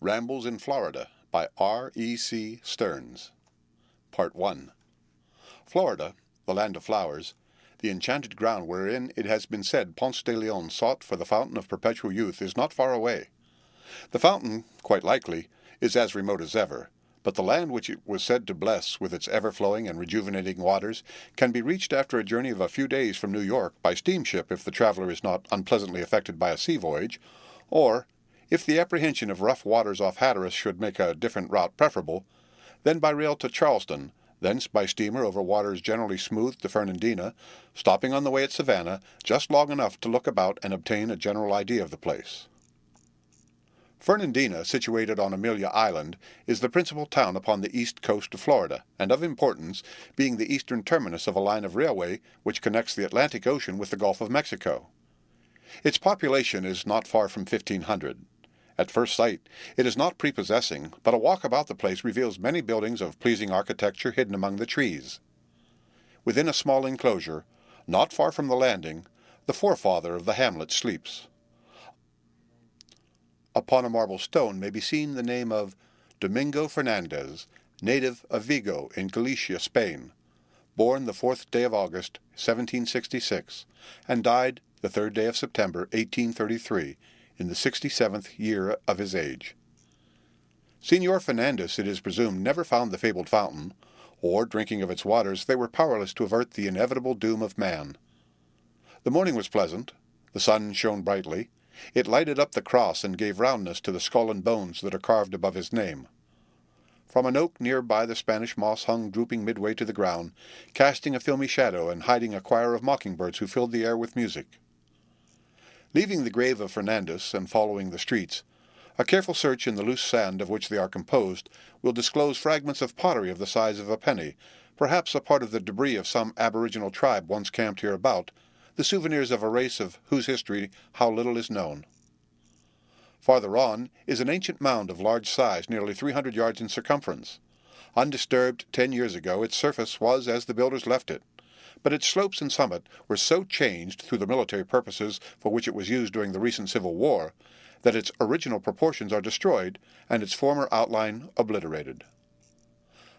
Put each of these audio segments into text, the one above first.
Rambles in Florida by R.E.C. Stearns. Part 1. Florida, the land of flowers, the enchanted ground wherein it has been said Ponce de Leon sought for the fountain of perpetual youth, is not far away. The fountain, quite likely, is as remote as ever, but the land which it was said to bless with its ever-flowing and rejuvenating waters can be reached after a journey of a few days from New York by steamship if the traveler is not unpleasantly affected by a sea voyage, or, if the apprehension of rough waters off Hatteras should make a different route preferable, then by rail to Charleston, thence by steamer over waters generally smooth to Fernandina, stopping on the way at Savannah just long enough to look about and obtain a general idea of the place. Fernandina, situated on Amelia Island, is the principal town upon the east coast of Florida, and of importance, being the eastern terminus of a line of railway which connects the Atlantic Ocean with the Gulf of Mexico. Its population is not far from 1,500. At first sight, it is not prepossessing, but a walk about the place reveals many buildings of pleasing architecture hidden among the trees. Within a small enclosure, not far from the landing, the forefather of the hamlet sleeps. Upon a marble stone may be seen the name of Domingo Fernandez, native of Vigo in Galicia, Spain, born the 4th day of August, 1766, and died the 3rd day of September, 1833, in the 67th year of his age. Señor Fernandez, it is presumed, never found the fabled fountain, or, drinking of its waters, they were powerless to avert the inevitable doom of man. The morning was pleasant, the sun shone brightly, it lighted up the cross and gave roundness to the skull and bones that are carved above his name. From an oak near by the Spanish moss hung drooping midway to the ground, casting a filmy shadow and hiding a choir of mockingbirds who filled the air with music. Leaving the grave of Fernandez and following the streets, a careful search in the loose sand of which they are composed will disclose fragments of pottery of the size of a penny, perhaps a part of the debris of some aboriginal tribe once camped hereabout, the souvenirs of a race of whose history how little is known. Farther on is an ancient mound of large size, nearly 300 yards in circumference. Undisturbed 10 years ago, its surface was as the builders left it, but its slopes and summit were so changed through the military purposes for which it was used during the recent Civil War that its original proportions are destroyed and its former outline obliterated.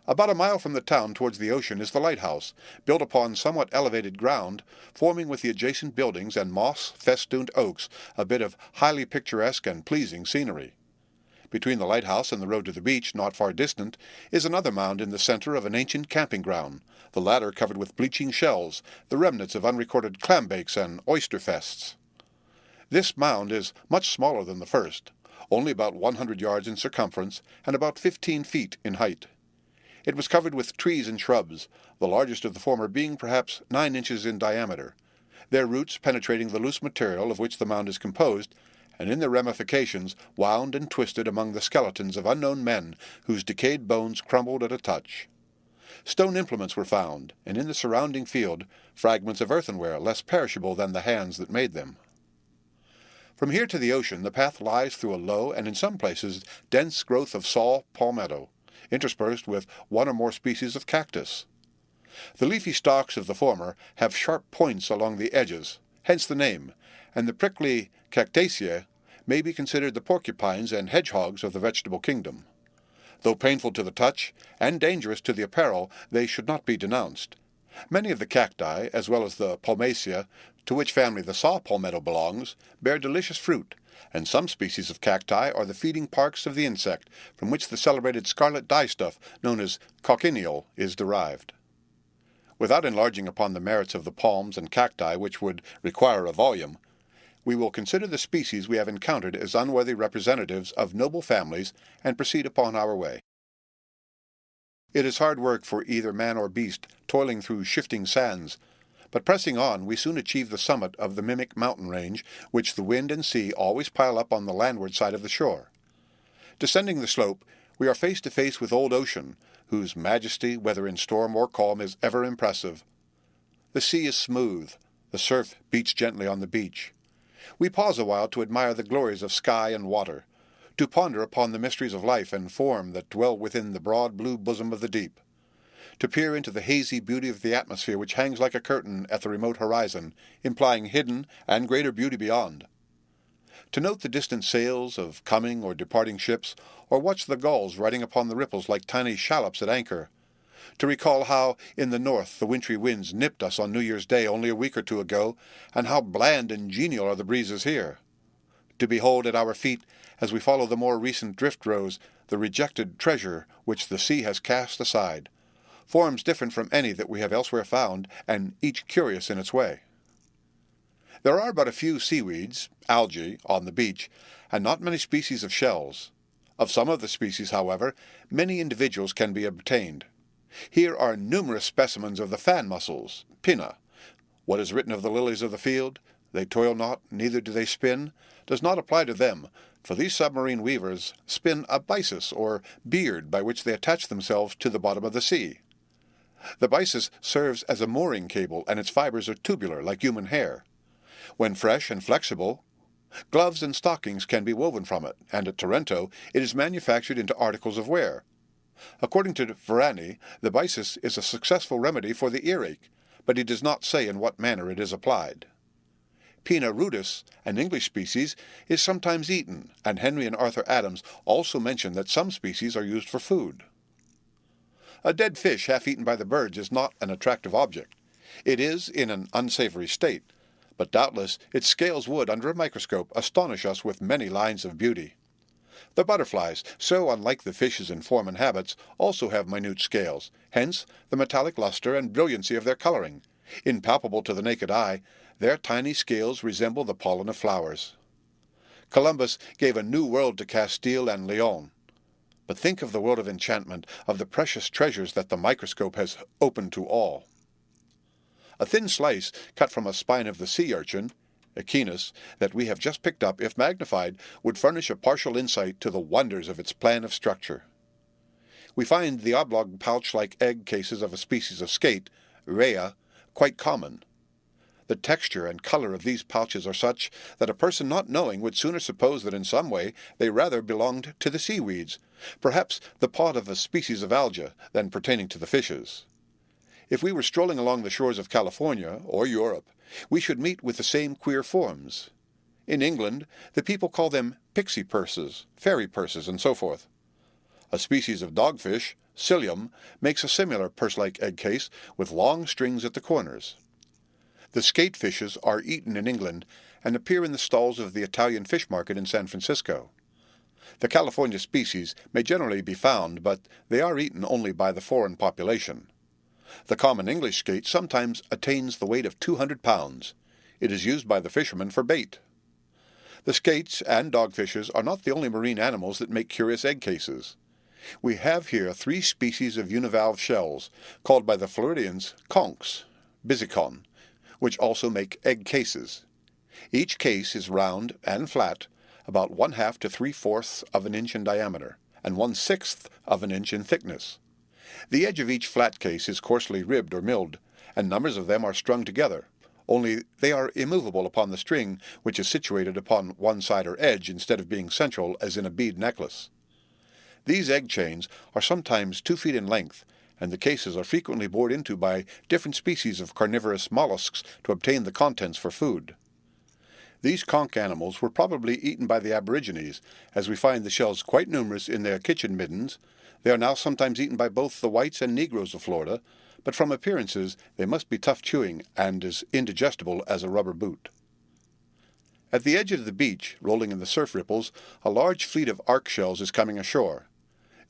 About a mile from the town towards the ocean is the lighthouse, built upon somewhat elevated ground, forming with the adjacent buildings and moss-festooned oaks a bit of highly picturesque and pleasing scenery. Between the lighthouse and the road to the beach, not far distant, is another mound in the center of an ancient camping ground, the latter covered with bleaching shells, the remnants of unrecorded clambakes and oyster fests. This mound is much smaller than the first, only about 100 yards in circumference and about 15 feet in height. It was covered with trees and shrubs, the largest of the former being perhaps 9 inches in diameter, their roots penetrating the loose material of which the mound is composed, and in their ramifications wound and twisted among the skeletons of unknown men whose decayed bones crumbled at a touch. Stone implements were found, and in the surrounding field fragments of earthenware less perishable than the hands that made them. From here to the ocean the path lies through a low and in some places dense growth of saw palmetto, interspersed with one or more species of cactus. The leafy stalks of the former have sharp points along the edges, hence the name, and the prickly cactaceae may be considered the porcupines and hedgehogs of the vegetable kingdom. Though painful to the touch and dangerous to the apparel, they should not be denounced. Many of the cacti, as well as the palmaceae, to which family the saw palmetto belongs, bear delicious fruit, and some species of cacti are the feeding parks of the insect, from which the celebrated scarlet dyestuff known as cochineal is derived. Without enlarging upon the merits of the palms and cacti, which would require a volume, we will consider the species we have encountered as unworthy representatives of noble families and proceed upon our way. It is hard work for either man or beast, toiling through shifting sands, but pressing on we soon achieve the summit of the mimic mountain range, which the wind and sea always pile up on the landward side of the shore. Descending the slope, we are face to face with old ocean, whose majesty, whether in storm or calm, is ever impressive. The sea is smooth, the surf beats gently on the beach. We pause a while to admire the glories of sky and water, to ponder upon the mysteries of life and form that dwell within the broad blue bosom of the deep, to peer into the hazy beauty of the atmosphere which hangs like a curtain at the remote horizon, implying hidden and greater beauty beyond, to note the distant sails of coming or departing ships, or watch the gulls riding upon the ripples like tiny shallops at anchor, to recall how in the north the wintry winds nipped us on New Year's Day only a week or two ago, and how bland and genial are the breezes here, to behold at our feet, as we follow the more recent drift rows, the rejected treasure which the sea has cast aside, forms different from any that we have elsewhere found, and each curious in its way. There are but a few seaweeds, algae, on the beach, and not many species of shells. Of some of the species, however, many individuals can be obtained. Here are numerous specimens of the fan mussels, pinna. What is written of the lilies of the field, they toil not, neither do they spin, does not apply to them, for these submarine weavers spin a byssus, or beard, by which they attach themselves to the bottom of the sea. The byssus serves as a mooring cable, and its fibers are tubular, like human hair. When fresh and flexible, gloves and stockings can be woven from it, and at Taranto it is manufactured into articles of wear. According to Wherein, the byssus is a successful remedy for the earache, but he does not say in what manner it is applied. Pinna rudis, an English species, is sometimes eaten, and Henry and Arthur Adams also mention that some species are used for food. A dead fish half eaten by the birds is not an attractive object. It is in an unsavory state, but doubtless its scales would, under a microscope, astonish us with many lines of beauty. The butterflies, so unlike the fishes in form and habits, also have minute scales, hence the metallic luster and brilliancy of their coloring. Impalpable to the naked eye, their tiny scales resemble the pollen of flowers. Columbus gave a new world to Castile and Leon. But think of the world of enchantment, of the precious treasures that the microscope has opened to all. A thin slice cut from a spine of the sea urchin, Echinus, that we have just picked up, if magnified, would furnish a partial insight to the wonders of its plan of structure. We find the oblong pouch-like egg cases of a species of skate, Rhea, quite common. The texture and color of these pouches are such that a person not knowing would sooner suppose that in some way they rather belonged to the seaweeds, perhaps the pod of a species of alga, than pertaining to the fishes. If we were strolling along the shores of California or Europe, we should meet with the same queer forms. In England, the people call them pixie purses, fairy purses, and so forth. A species of dogfish, Psyllium, makes a similar purse-like egg case with long strings at the corners. The skate fishes are eaten in England and appear in the stalls of the Italian fish market in San Francisco. The California species may generally be found, but they are eaten only by the foreign population. The common English skate sometimes attains the weight of 200 pounds. It is used by the fishermen for bait. The skates and dogfishes are not the only marine animals that make curious egg cases. We have here 3 species of univalve shells, called by the Floridians conchs, bisicon, which also make egg cases. Each case is round and flat, about 1/2 to 3/4 of an inch in diameter, and 1/6 of an inch in thickness. The edge of each flat case is coarsely ribbed or milled, and numbers of them are strung together, only they are immovable upon the string, which is situated upon one side or edge instead of being central as in a bead necklace. These egg chains are sometimes 2 feet in length, and the cases are frequently bored into by different species of carnivorous mollusks to obtain the contents for food. These conch animals were probably eaten by the aborigines, as we find the shells quite numerous in their kitchen middens. They are now sometimes eaten by both the whites and negroes of Florida, but from appearances they must be tough chewing and as indigestible as a rubber boot. At the edge of the beach, rolling in the surf ripples, a large fleet of arc shells is coming ashore.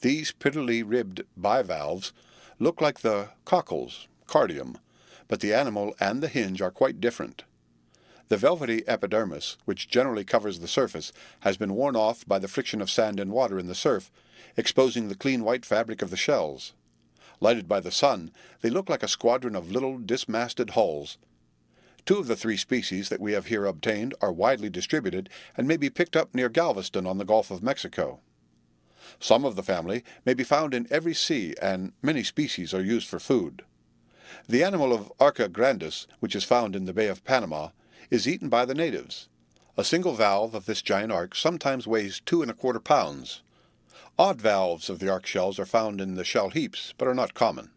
These prettily ribbed bivalves look like the cockles, cardium, but the animal and the hinge are quite different. The velvety epidermis, which generally covers the surface, has been worn off by the friction of sand and water in the surf, exposing the clean white fabric of the shells. Lighted by the sun, they look like a squadron of little dismasted hulls. 2 of the 3 species that we have here obtained are widely distributed and may be picked up near Galveston on the Gulf of Mexico. Some of the family may be found in every sea, and many species are used for food. The animal of Arca grandis, which is found in the Bay of Panama, is eaten by the natives. A single valve of this giant arc sometimes weighs 2 1/4 pounds. Odd valves of the arc shells are found in the shell heaps, but are not common.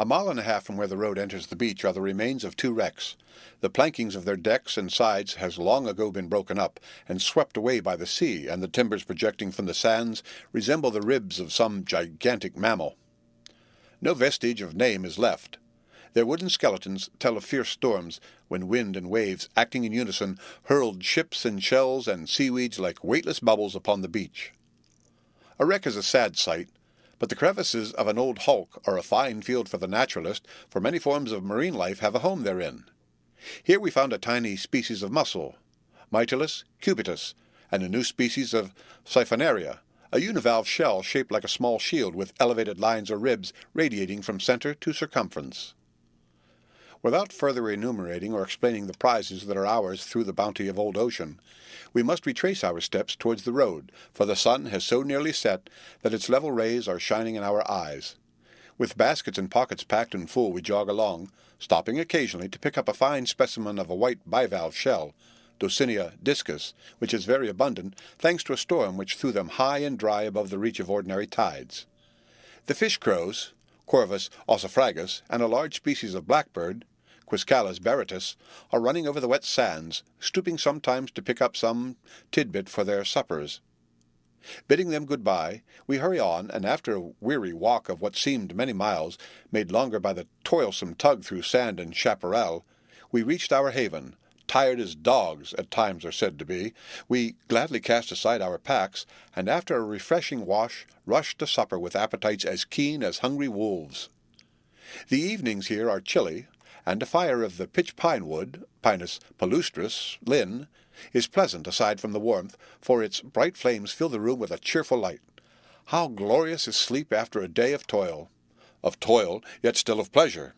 A mile and a half from where the road enters the beach are the remains of two wrecks. The plankings of their decks and sides has long ago been broken up and swept away by the sea, and the timbers projecting from the sands resemble the ribs of some gigantic mammal. No vestige of name is left. Their wooden skeletons tell of fierce storms, when wind and waves, acting in unison, hurled ships and shells and seaweeds like weightless bubbles upon the beach. A wreck is a sad sight, but the crevices of an old hulk are a fine field for the naturalist, for many forms of marine life have a home therein. Here we found a tiny species of mussel, Mytilus cubitus, and a new species of siphonaria, a univalve shell shaped like a small shield with elevated lines or ribs radiating from center to circumference. Without further enumerating or explaining the prizes that are ours through the bounty of old ocean, we must retrace our steps towards the road, for the sun has so nearly set that its level rays are shining in our eyes. With baskets and pockets packed and full we jog along, stopping occasionally to pick up a fine specimen of a white bivalve shell, Docinia discus, which is very abundant, thanks to a storm which threw them high and dry above the reach of ordinary tides. The fish-crows, Corvus ossifragus, and a large species of blackbird, Quiscalus baratus, are running over the wet sands, stooping sometimes to pick up some tidbit for their suppers. Bidding them good-bye, we hurry on, and after a weary walk of what seemed many miles, made longer by the toilsome tug through sand and chaparral, we reached our haven. Tired as dogs at times are said to be, we gladly cast aside our packs, and after a refreshing wash, rushed to supper with appetites as keen as hungry wolves. The evenings here are chilly, and a fire of the pitch pine wood, Pinus palustris, Linn, is pleasant aside from the warmth, for its bright flames fill the room with a cheerful light. How glorious is sleep after a day of toil, yet still of pleasure!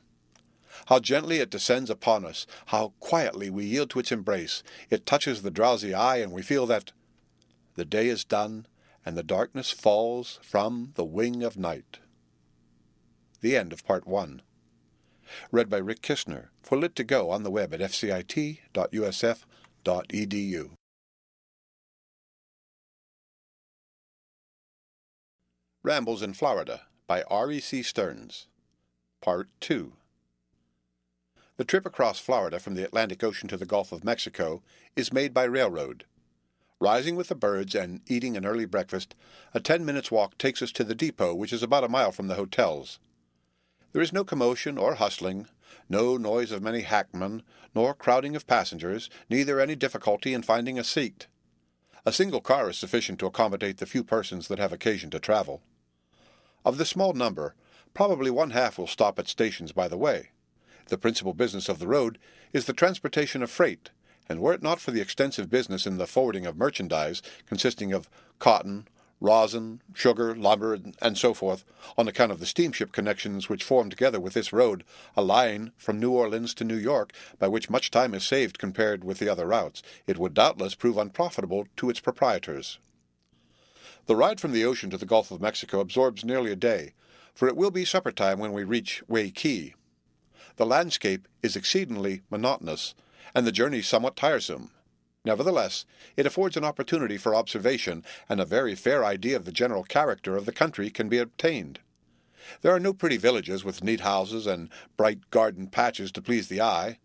How gently it descends upon us, how quietly we yield to its embrace. It touches the drowsy eye, and we feel that the day is done, and the darkness falls from the wing of night. The end of Part 1. Read by Rick Kistner for Lit2Go on the web at fcit.usf.edu. Rambles in Florida by R.E.C. Stearns. Part 2. The trip across Florida from the Atlantic Ocean to the Gulf of Mexico is made by railroad. Rising with the birds and eating an early breakfast, a 10 minutes walk takes us to the depot, which is about a mile from the hotels. There is no commotion or hustling, no noise of many hackmen, nor crowding of passengers, neither any difficulty in finding a seat. A single car is sufficient to accommodate the few persons that have occasion to travel. Of the small number, probably one half will stop at stations by the way. The principal business of the road is the transportation of freight, and were it not for the extensive business in the forwarding of merchandise, consisting of cotton, rosin, sugar, lumber, and so forth, on account of the steamship connections which form together with this road a line from New Orleans to New York, by which much time is saved compared with the other routes, it would doubtless prove unprofitable to its proprietors. The ride from the ocean to the Gulf of Mexico absorbs nearly a day, for it will be supper time when we reach Waikiki. The landscape is exceedingly monotonous, and the journey somewhat tiresome. Nevertheless, it affords an opportunity for observation, and a very fair idea of the general character of the country can be obtained. There are no pretty villages with neat houses and bright garden patches to please the eye.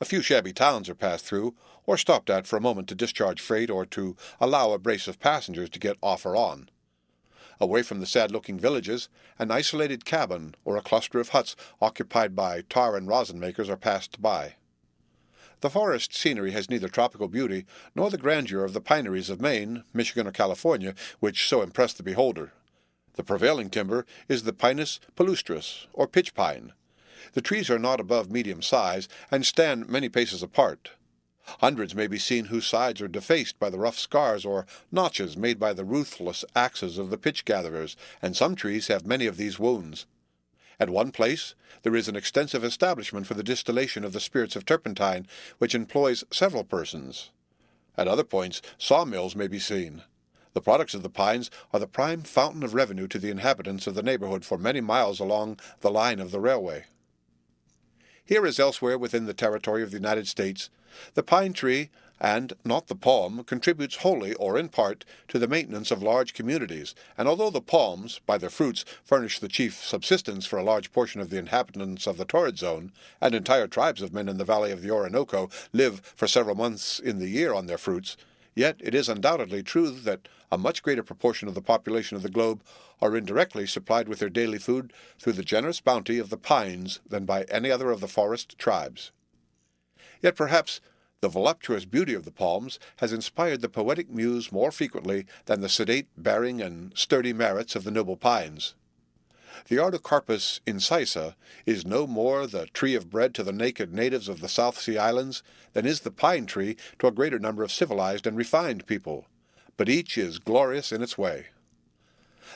A few shabby towns are passed through, or stopped at for a moment to discharge freight or to allow a brace of passengers to get off or on. Away from the sad-looking villages, an isolated cabin or a cluster of huts occupied by tar and rosin makers are passed by. The forest scenery has neither tropical beauty nor the grandeur of the pineries of Maine, Michigan, or California, which so impress the beholder. The prevailing timber is the Pinus palustris, or pitch pine. The trees are not above medium size, and stand many paces apart. Hundreds may be seen whose sides are defaced by the rough scars or notches made by the ruthless axes of the pitch-gatherers, and some trees have many of these wounds. At one place there is an extensive establishment for the distillation of the spirits of turpentine, which employs several persons. At other points sawmills may be seen. The products of the pines are the prime fountain of revenue to the inhabitants of the neighborhood for many miles along the line of the railway. Here as elsewhere within the territory of the United States, the pine tree, and not the palm, contributes wholly or in part to the maintenance of large communities, and although the palms, by their fruits, furnish the chief subsistence for a large portion of the inhabitants of the torrid zone, and entire tribes of men in the valley of the Orinoco live for several months in the year on their fruits, yet it is undoubtedly true that a much greater proportion of the population of the globe are indirectly supplied with their daily food through the generous bounty of the pines than by any other of the forest tribes. Yet perhaps the voluptuous beauty of the palms has inspired the poetic muse more frequently than the sedate bearing and sturdy merits of the noble pines. The Artocarpus incisa is no more the tree of bread to the naked natives of the South Sea Islands than is the pine tree to a greater number of civilized and refined people, but each is glorious in its way.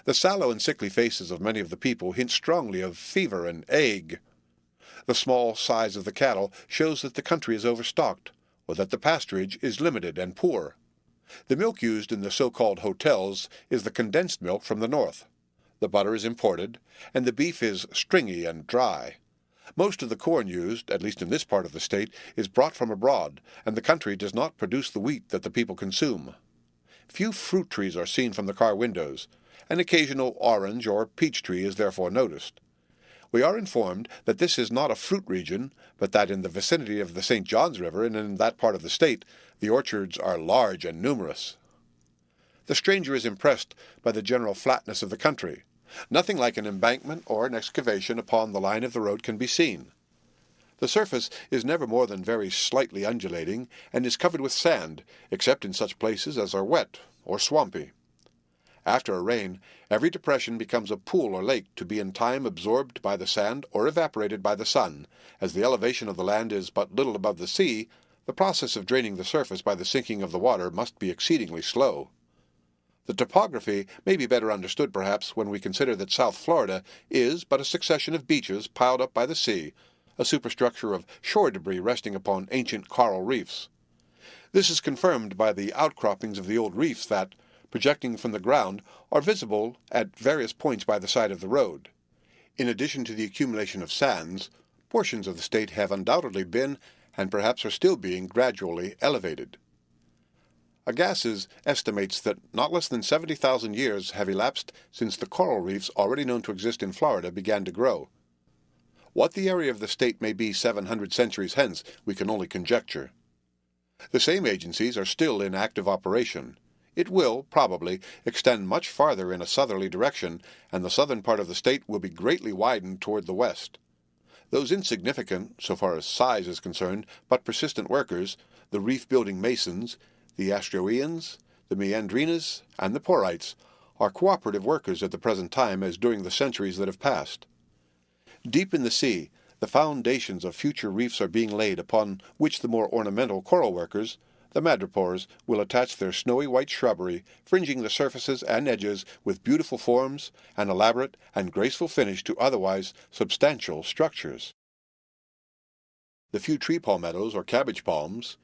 The sallow and sickly faces of many of the people hint strongly of fever and ague. The small size of the cattle shows that the country is overstocked, or that the pasturage is limited and poor. The milk used in the so-called hotels is the condensed milk from the north. The butter is imported, and the beef is stringy and dry. Most of the corn used, at least in this part of the state, is brought from abroad, and the country does not produce the wheat that the people consume. Few fruit trees are seen from the car windows. An occasional orange or peach tree is therefore noticed. We are informed that this is not a fruit region, but that in the vicinity of the St. Johns River and in that part of the state, the orchards are large and numerous. The stranger is impressed by the general flatness of the country. Nothing like an embankment or an excavation upon the line of the road can be seen. The surface is never more than very slightly undulating, and is covered with sand, except in such places as are wet or swampy. After a rain, every depression becomes a pool or lake to be in time absorbed by the sand or evaporated by the sun. As the elevation of the land is but little above the sea, the process of draining the surface by the sinking of the water must be exceedingly slow. The topography may be better understood, perhaps, when we consider that South Florida is but a succession of beaches piled up by the sea, a superstructure of shore debris resting upon ancient coral reefs. This is confirmed by the outcroppings of the old reefs that, projecting from the ground, are visible at various points by the side of the road. In addition to the accumulation of sands, portions of the state have undoubtedly been, and perhaps are still being, gradually elevated. Agassiz estimates that not less than 70,000 years have elapsed since the coral reefs already known to exist in Florida began to grow. What the area of the state may be 700 centuries hence, we can only conjecture. The same agencies are still in active operation. It will, probably, extend much farther in a southerly direction, and the southern part of the state will be greatly widened toward the west. Those insignificant, so far as size is concerned, but persistent workers, the reef-building masons, the Astroeans, the Meandrinas, and the Porites, are cooperative workers at the present time as during the centuries that have passed. Deep in the sea, the foundations of future reefs are being laid upon which the more ornamental coral workers, the madrepores, will attach their snowy white shrubbery, fringing the surfaces and edges with beautiful forms and elaborate and graceful finish to otherwise substantial structures. The few tree palmettos or cabbage palms,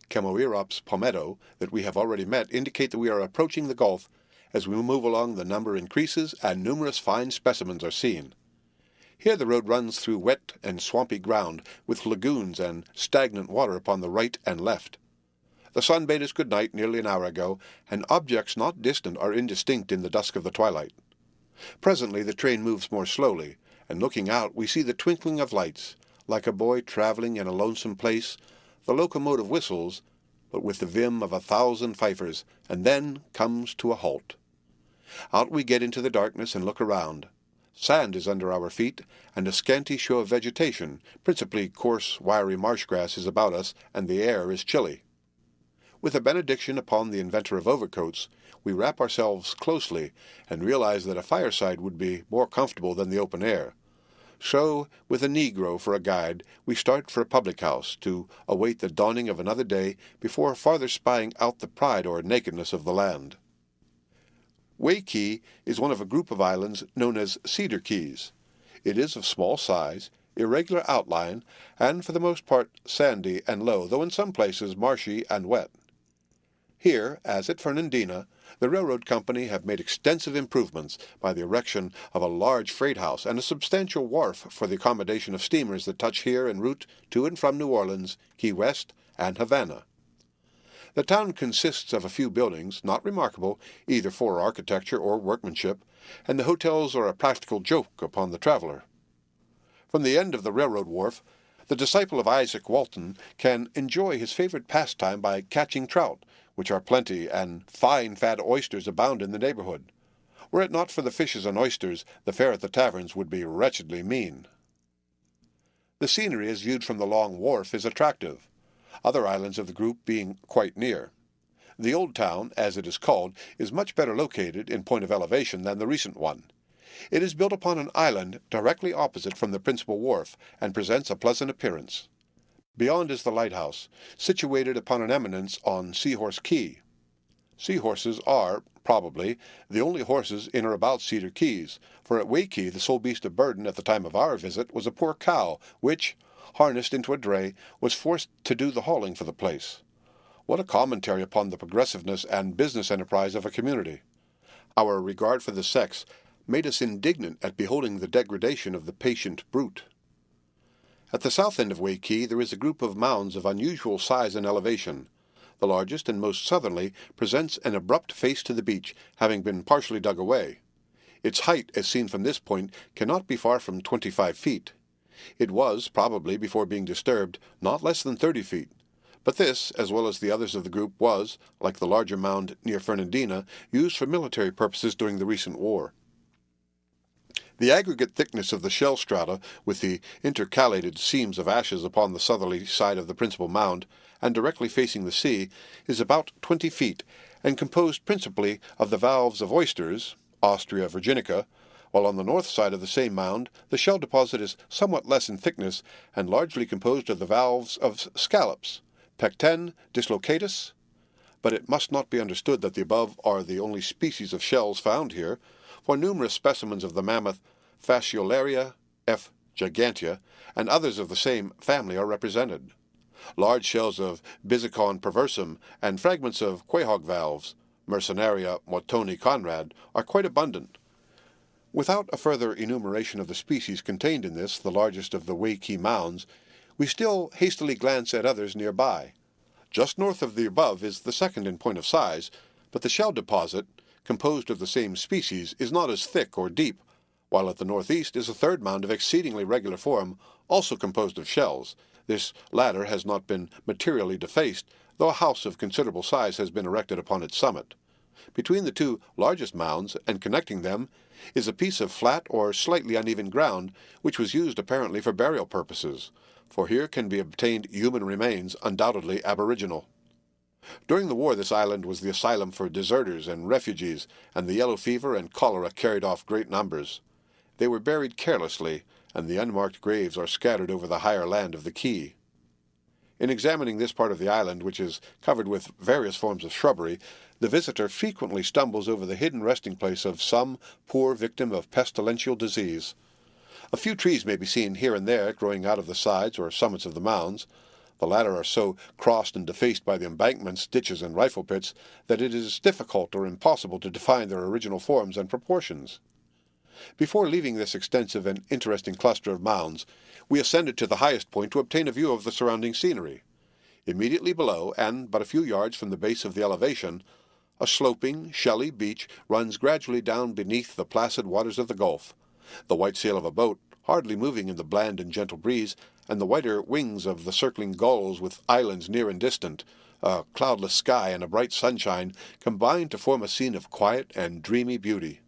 Chemoerops palmetto, that we have already met indicate that we are approaching the Gulf. As we move along, the number increases and numerous fine specimens are seen. Here the road runs through wet and swampy ground, with lagoons and stagnant water upon the right and left. The sun bade us good night nearly an hour ago, and objects not distant are indistinct in the dusk of the twilight. Presently the train moves more slowly, and looking out we see the twinkling of lights. Like a boy travelling in a lonesome place, the locomotive whistles, but with the vim of 1,000 fifers, and then comes to a halt. Out we get into the darkness and look around. Sand is under our feet, and a scanty show of vegetation, principally coarse, wiry marsh grass, is about us, and the air is chilly. With a benediction upon the inventor of overcoats, we wrap ourselves closely, and realize that a fireside would be more comfortable than the open air. So, with a Negro for a guide, we start for a public-house to await the dawning of another day before farther spying out the pride or nakedness of the land. Waikiki is one of a group of islands known as Cedar Keys. It is of small size, irregular outline, and for the most part sandy and low, though in some places marshy and wet. Here, as at Fernandina, the railroad company have made extensive improvements by the erection of a large freight house and a substantial wharf for the accommodation of steamers that touch here en route to and from New Orleans, Key West, and Havana. The town consists of a few buildings, not remarkable either for architecture or workmanship, and the hotels are a practical joke upon the traveller. From the end of the railroad wharf, the disciple of Isaac Walton can enjoy his favorite pastime by catching trout, which are plenty, and fine fat oysters abound in the neighborhood. Were it not for the fishes and oysters, the fare at the taverns would be wretchedly mean. The scenery as viewed from the long wharf is attractive, other islands of the group being quite near. The old town, as it is called, is much better located in point of elevation than the recent one. It is built upon an island directly opposite from the principal wharf, and presents a pleasant appearance. Beyond is the lighthouse, situated upon an eminence on Seahorse Key. Seahorses are, probably, the only horses in or about Cedar Keys, for at Waikiki the sole beast of burden at the time of our visit was a poor cow, which, harnessed into a dray, was forced to do the hauling for the place. What a commentary upon the progressiveness and business enterprise of a community! Our regard for the sex made us indignant at beholding the degradation of the patient brute. At the south end of Waikiki there is a group of mounds of unusual size and elevation. The largest and most southerly presents an abrupt face to the beach, having been partially dug away. Its height, as seen from this point, cannot be far from 25 feet. It was, probably, before being disturbed, not less than 30 feet. But this, as well as the others of the group, was, like the larger mound near Fernandina, used for military purposes during the recent war. The aggregate thickness of the shell strata, with the intercalated seams of ashes upon the southerly side of the principal mound, and directly facing the sea, is about 20 feet, and composed principally of the valves of oysters, Ostrea virginica, while on the north side of the same mound the shell deposit is somewhat less in thickness, and largely composed of the valves of scallops, Pecten dislocatus. But it must not be understood that the above are the only species of shells found here, for numerous specimens of the mammoth Fasciolaria F. gigantea, and others of the same family are represented. Large shells of Bisicon perversum and fragments of quahog valves, Mercenaria Mortoni Conrad, are quite abundant. Without a further enumeration of the species contained in this, the largest of the Waikiki mounds, we still hastily glance at others nearby. Just north of the above is the second in point of size, but the shell deposit, composed of the same species, is not as thick or deep, while at the northeast is a third mound of exceedingly regular form, also composed of shells. This latter has not been materially defaced, though a house of considerable size has been erected upon its summit. Between the two largest mounds, and connecting them, is a piece of flat or slightly uneven ground, which was used apparently for burial purposes, for here can be obtained human remains undoubtedly aboriginal. During the war this island was the asylum for deserters and refugees, and the yellow fever and cholera carried off great numbers. They were buried carelessly, and the unmarked graves are scattered over the higher land of the quay. In examining this part of the island, which is covered with various forms of shrubbery, the visitor frequently stumbles over the hidden resting place of some poor victim of pestilential disease. A few trees may be seen here and there growing out of the sides or summits of the mounds. The latter are so crossed and defaced by the embankments, ditches, and rifle pits that it is difficult or impossible to define their original forms and proportions. Before leaving this extensive and interesting cluster of mounds, we ascended to the highest point to obtain a view of the surrounding scenery. Immediately below, and but a few yards from the base of the elevation, a sloping, shelly beach runs gradually down beneath the placid waters of the Gulf. The white sail of a boat, hardly moving in the bland and gentle breeze, and the whiter wings of the circling gulls with islands near and distant, a cloudless sky and a bright sunshine, combine to form a scene of quiet and dreamy beauty.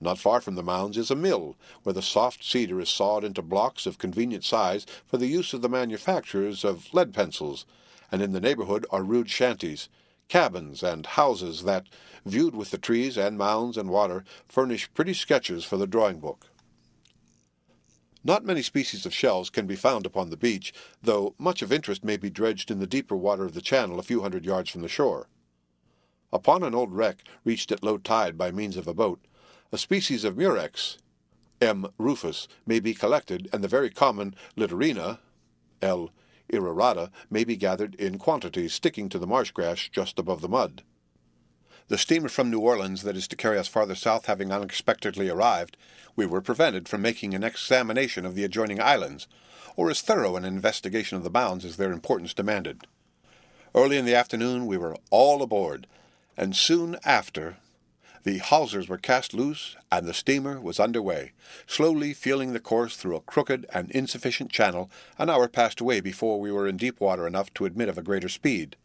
Not far from the mounds is a mill, where the soft cedar is sawed into blocks of convenient size for the use of the manufacturers of lead pencils, and in the neighborhood are rude shanties, cabins, and houses that, viewed with the trees and mounds and water, furnish pretty sketches for the drawing-book. Not many species of shells can be found upon the beach, though much of interest may be dredged in the deeper water of the channel a few hundred yards from the shore. Upon an old wreck, reached at low tide by means of a boat, a species of murex, M. rufus, may be collected, and the very common littorina, L. irrorata, may be gathered in quantities, sticking to the marsh grass just above the mud. The steamer from New Orleans that is to carry us farther south having unexpectedly arrived, we were prevented from making an examination of the adjoining islands, or as thorough an investigation of the mounds as their importance demanded. Early in the afternoon we were all aboard, and soon after the hawsers were cast loose and the steamer was under way. Slowly feeling the course through a crooked and insufficient channel, an hour passed away before we were in deep water enough to admit of a greater speed.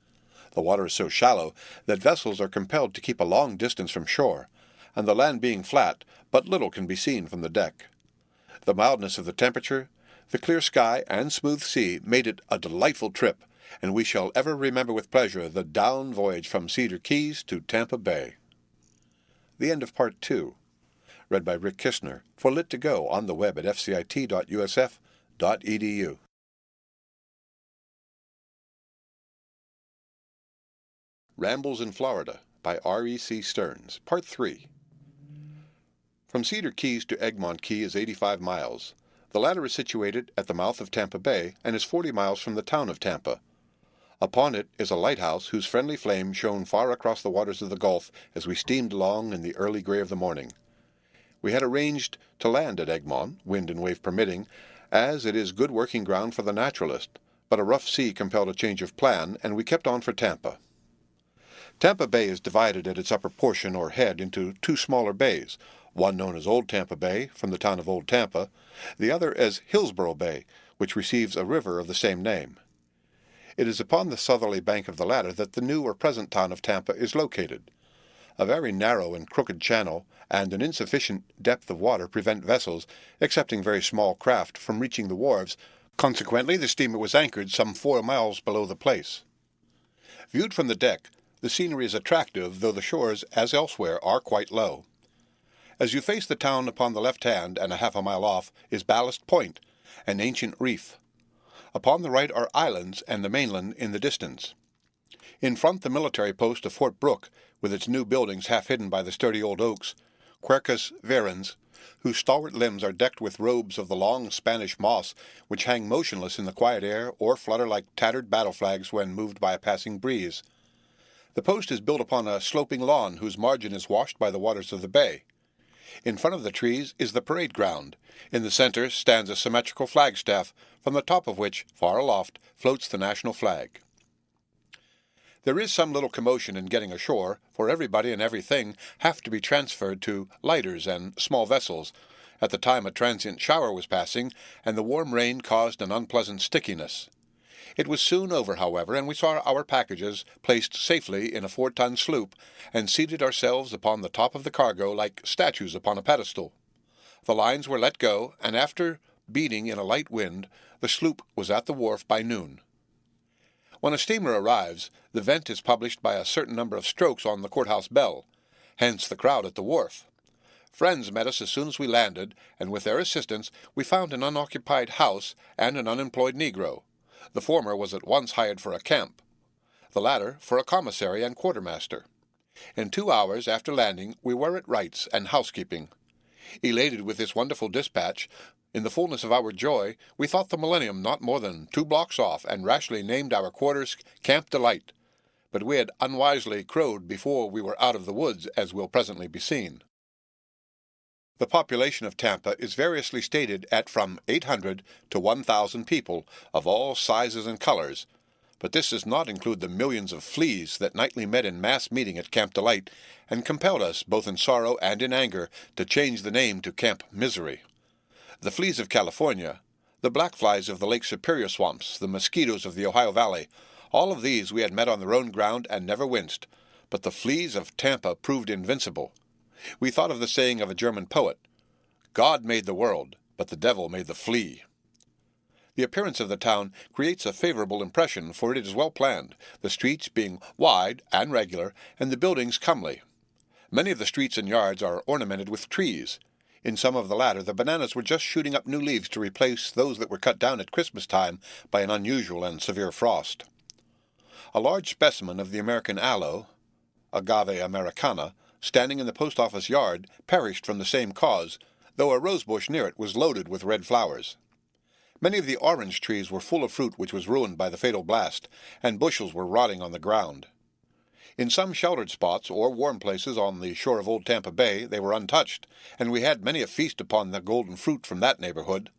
The water is so shallow that vessels are compelled to keep a long distance from shore, and the land being flat, but little can be seen from the deck. The mildness of the temperature, the clear sky, and smooth sea made it a delightful trip, and we shall ever remember with pleasure the down voyage from Cedar Keys to Tampa Bay. The end of Part 2. Read by Rick Kistner for Lit to Go on the web at fcit.usf.edu. Rambles in Florida by R.E.C. Stearns, Part 3. From Cedar Keys to Egmont Key is 85 miles. The latter is situated at the mouth of Tampa Bay and is 40 miles from the town of Tampa. Upon it is a lighthouse whose friendly flame shone far across the waters of the Gulf as we steamed along in the early gray of the morning. We had arranged to land at Egmont, wind and wave permitting, as it is good working ground for the Naturalist, but a rough sea compelled a change of plan, and we kept on for Tampa. Tampa Bay is divided at its upper portion or head into two smaller bays, one known as Old Tampa Bay, from the town of Old Tampa, the other as Hillsborough Bay, which receives a river of the same name. It is upon the southerly bank of the latter that the new or present town of Tampa is located. A very narrow and crooked channel and an insufficient depth of water prevent vessels, excepting very small craft, from reaching the wharves. Consequently, the steamer was anchored some 4 miles below the place. Viewed from the deck, the scenery is attractive, though the shores, as elsewhere, are quite low. As you face the town upon the left hand and a half a mile off is Ballast Point, an ancient reef. Upon the right are islands and the mainland in the distance. In front the military post of Fort Brooke, with its new buildings half hidden by the sturdy old oaks, Quercus verens, whose stalwart limbs are decked with robes of the long Spanish moss, which hang motionless in the quiet air or flutter like tattered battle flags when moved by a passing breeze. The post is built upon a sloping lawn whose margin is washed by the waters of the bay. In front of the trees is the parade ground. In the center stands a symmetrical flagstaff, from the top of which, far aloft, floats the national flag. There is some little commotion in getting ashore, for everybody and everything have to be transferred to lighters and small vessels. At the time a transient shower was passing, and the warm rain caused an unpleasant stickiness. It was soon over, however, and we saw our packages placed safely in a 4-ton sloop, and seated ourselves upon the top of the cargo like statues upon a pedestal. The lines were let go, and after beating in a light wind, the sloop was at the wharf by noon. When a steamer arrives, the vent is published by a certain number of strokes on the courthouse bell, hence the crowd at the wharf. Friends met us as soon as we landed, and with their assistance we found an unoccupied house and an unemployed Negro. The former was at once hired for a camp, the latter for a commissary and quartermaster. In 2 hours after landing we were at rights and housekeeping. Elated with this wonderful dispatch, in the fullness of our joy, we thought the millennium not more than 2 blocks off, and rashly named our quarters Camp Delight. But we had unwisely crowed before we were out of the woods, as will presently be seen. The population of Tampa is variously stated at from 800 to 1,000 people, of all sizes and colors, but this does not include the millions of fleas that nightly met in mass meeting at Camp Delight, and compelled us, both in sorrow and in anger, to change the name to Camp Misery. The fleas of California, the black flies of the Lake Superior swamps, the mosquitoes of the Ohio Valley, all of these we had met on their own ground and never winced, but the fleas of Tampa proved invincible. We thought of the saying of a German poet, "God made the world, but the devil made the flea." The appearance of the town creates a favorable impression, for it is well planned, the streets being wide and regular, and the buildings comely. Many of the streets and yards are ornamented with trees. In some of the latter the bananas were just shooting up new leaves to replace those that were cut down at Christmas time by an unusual and severe frost. A large specimen of the American aloe, Agave americana, standing in the post office yard, perished from the same cause, though a rosebush near it was loaded with red flowers. Many of the orange trees were full of fruit which was ruined by the fatal blast, and bushels were rotting on the ground. In some sheltered spots or warm places on the shore of Old Tampa Bay they were untouched, and we had many a feast upon the golden fruit from that neighborhood.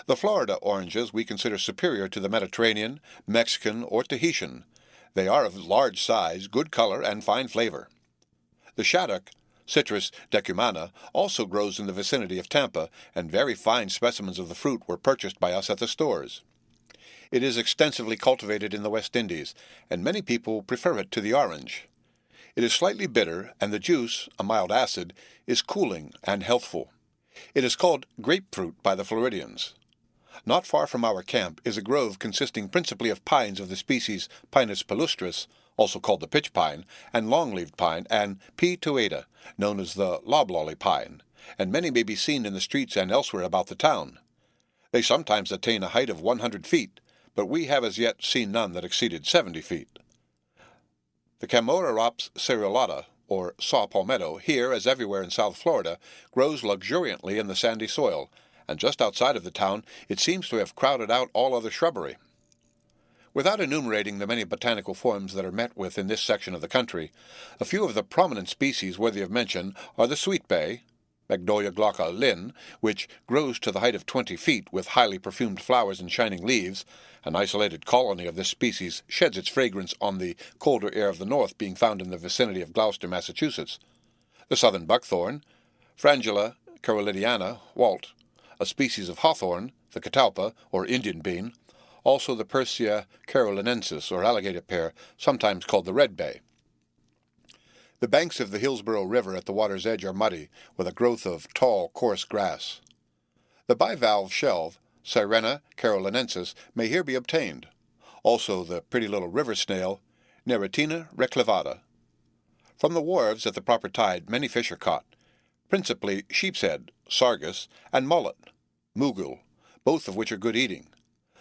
The Florida oranges we consider superior to the Mediterranean, Mexican, or Tahitian. They are of large size, good color, and fine flavor. The shaddock, Citrus decumana, also grows in the vicinity of Tampa, and very fine specimens of the fruit were purchased by us at the stores. It is extensively cultivated in the West Indies, and many people prefer it to the orange. It is slightly bitter, and the juice, a mild acid, is cooling and healthful. It is called grapefruit by the Floridians. Not far from our camp is a grove consisting principally of pines of the species Pinus palustris, also called the pitch pine, and long-leaved pine, and P. tuata, known as the loblolly pine, and many may be seen in the streets and elsewhere about the town. They sometimes attain a height of 100 feet, but we have as yet seen none that exceeded 70 feet. The Camorarops cerulata, or saw palmetto, here, as everywhere in South Florida, grows luxuriantly in the sandy soil, and just outside of the town it seems to have crowded out all other shrubbery. Without enumerating the many botanical forms that are met with in this section of the country, a few of the prominent species worthy of mention are the sweet bay, Magnolia glauca Linn., which grows to the height of 20 feet with highly perfumed flowers and shining leaves. An isolated colony of this species sheds its fragrance on the colder air of the north, being found in the vicinity of Gloucester, Massachusetts. The southern buckthorn, Frangula caroliniana Walt., a species of hawthorn, the catalpa, or Indian bean, also the Persea carolinensis, or alligator pear, sometimes called the red bay. The banks of the Hillsborough River at the water's edge are muddy, with a growth of tall, coarse grass. The bivalve shelve, Sirena carolinensis, may here be obtained. Also the pretty little river snail, Neratina reclivata. From the wharves at the proper tide many fish are caught, principally sheepshead, sargus, and mullet, mugul, both of which are good eating.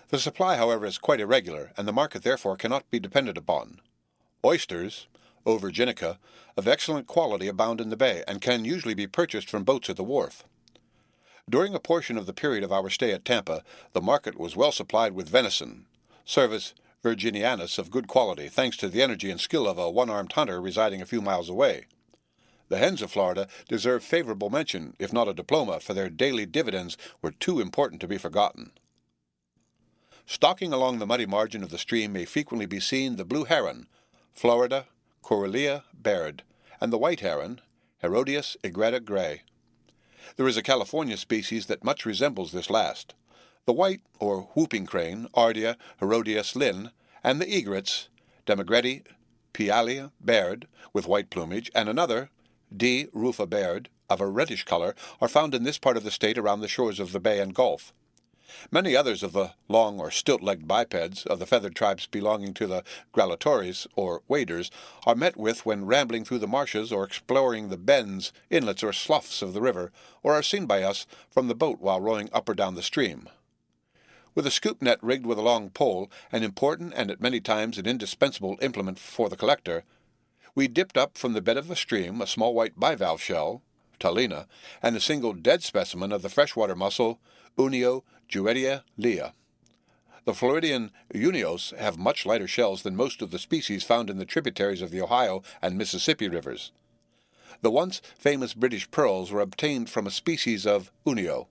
The supply, however, is quite irregular, and the market therefore cannot be depended upon. Oysters, O. virginica, of excellent quality abound in the bay, and can usually be purchased from boats at the wharf. During a portion of the period of our stay at Tampa, the market was well supplied with venison, Cervus virginianus, of good quality, thanks to the energy and skill of a one-armed hunter residing a few miles away. The hens of Florida deserve favorable mention, if not a diploma, for their daily dividends were too important to be forgotten. Stalking along the muddy margin of the stream may frequently be seen the blue heron, Florida Corellia Baird, and the white heron, Herodias egretta gray. There is a California species that much resembles this last. The white, or whooping crane, Ardea Herodias Linn., and the egrets, Demagreti pialia Baird, with white plumage, and another, D. rufa Baird, of a reddish color, are found in this part of the state around the shores of the bay and gulf. Many others of the long or stilt-legged bipeds of the feathered tribes belonging to the grallatorius, or waders, are met with when rambling through the marshes or exploring the bends, inlets, or sloughs of the river, or are seen by us from the boat while rowing up or down the stream. With a scoop net rigged with a long pole, an important and at many times an indispensable implement for the collector, we dipped up from the bed of the stream a small white bivalve shell, Talina, and a single dead specimen of the freshwater mussel, Unio juetia lea. The Floridian unios have much lighter shells than most of the species found in the tributaries of the Ohio and Mississippi rivers. The once famous British pearls were obtained from a species of unio,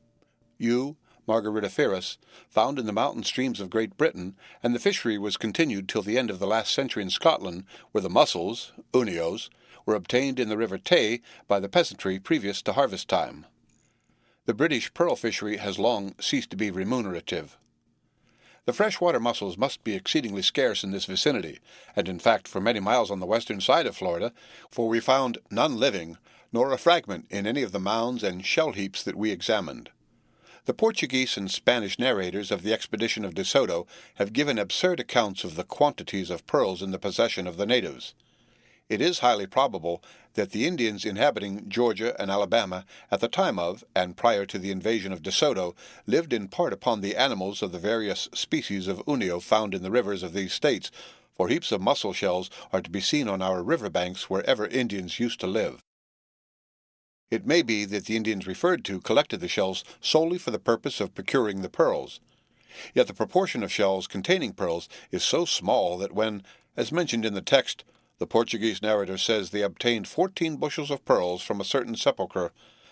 U. margaritiferus, found in the mountain streams of Great Britain, and the fishery was continued till the end of the last century in Scotland, where the mussels, unios, were obtained in the River Tay by the peasantry previous to harvest time. The British pearl fishery has long ceased to be remunerative. The freshwater mussels must be exceedingly scarce in this vicinity, and in fact for many miles on the western side of Florida, for we found none living, nor a fragment in any of the mounds and shell heaps that we examined. The Portuguese and Spanish narrators of the expedition of De Soto have given absurd accounts of the quantities of pearls in the possession of the natives. It is highly probable that the Indians inhabiting Georgia and Alabama at the time of, and prior to the invasion of De Soto, lived in part upon the animals of the various species of unio found in the rivers of these states, for heaps of mussel shells are to be seen on our river banks wherever Indians used to live. It may be that the Indians referred to collected the shells solely for the purpose of procuring the pearls. Yet the proportion of shells containing pearls is so small that when, as mentioned in the text, the Portuguese narrator says they obtained 14 bushels of pearls from a certain sepulchre,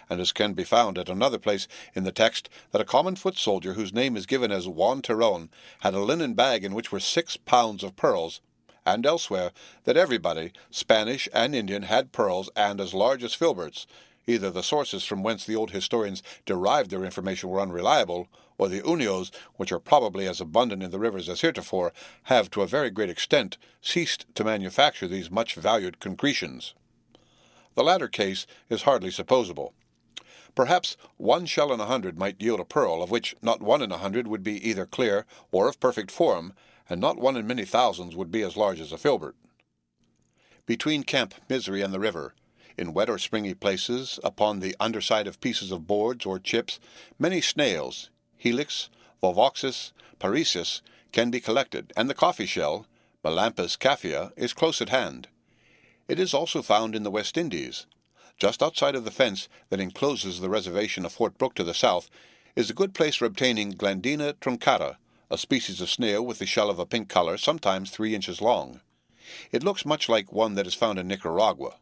and as can be found at another place in the text that a common foot soldier whose name is given as Juan Terron had a linen bag in which were 6 pounds of pearls, and elsewhere, that everybody, Spanish and Indian, had pearls and as large as filberts. Either the sources from whence the old historians derived their information were unreliable, or the unios, which are probably as abundant in the rivers as heretofore, have to a very great extent ceased to manufacture these much valued concretions. The latter case is hardly supposable. Perhaps 1 shell in 100 might yield a pearl, of which not 1 in 100 would be either clear or of perfect form, and not 1 in many thousands would be as large as a filbert. Between Camp Misery and the river, in wet or springy places, upon the underside of pieces of boards or chips, many snails, Helix, Volvoxus, Parisis, can be collected, and the coffee shell, Melampus caffea, is close at hand. It is also found in the West Indies. Just outside of the fence that encloses the reservation of Fort Brooke to the south is a good place for obtaining Glandina truncata, a species of snail with the shell of a pink color, sometimes 3 inches long. It looks much like one that is found in Nicaragua.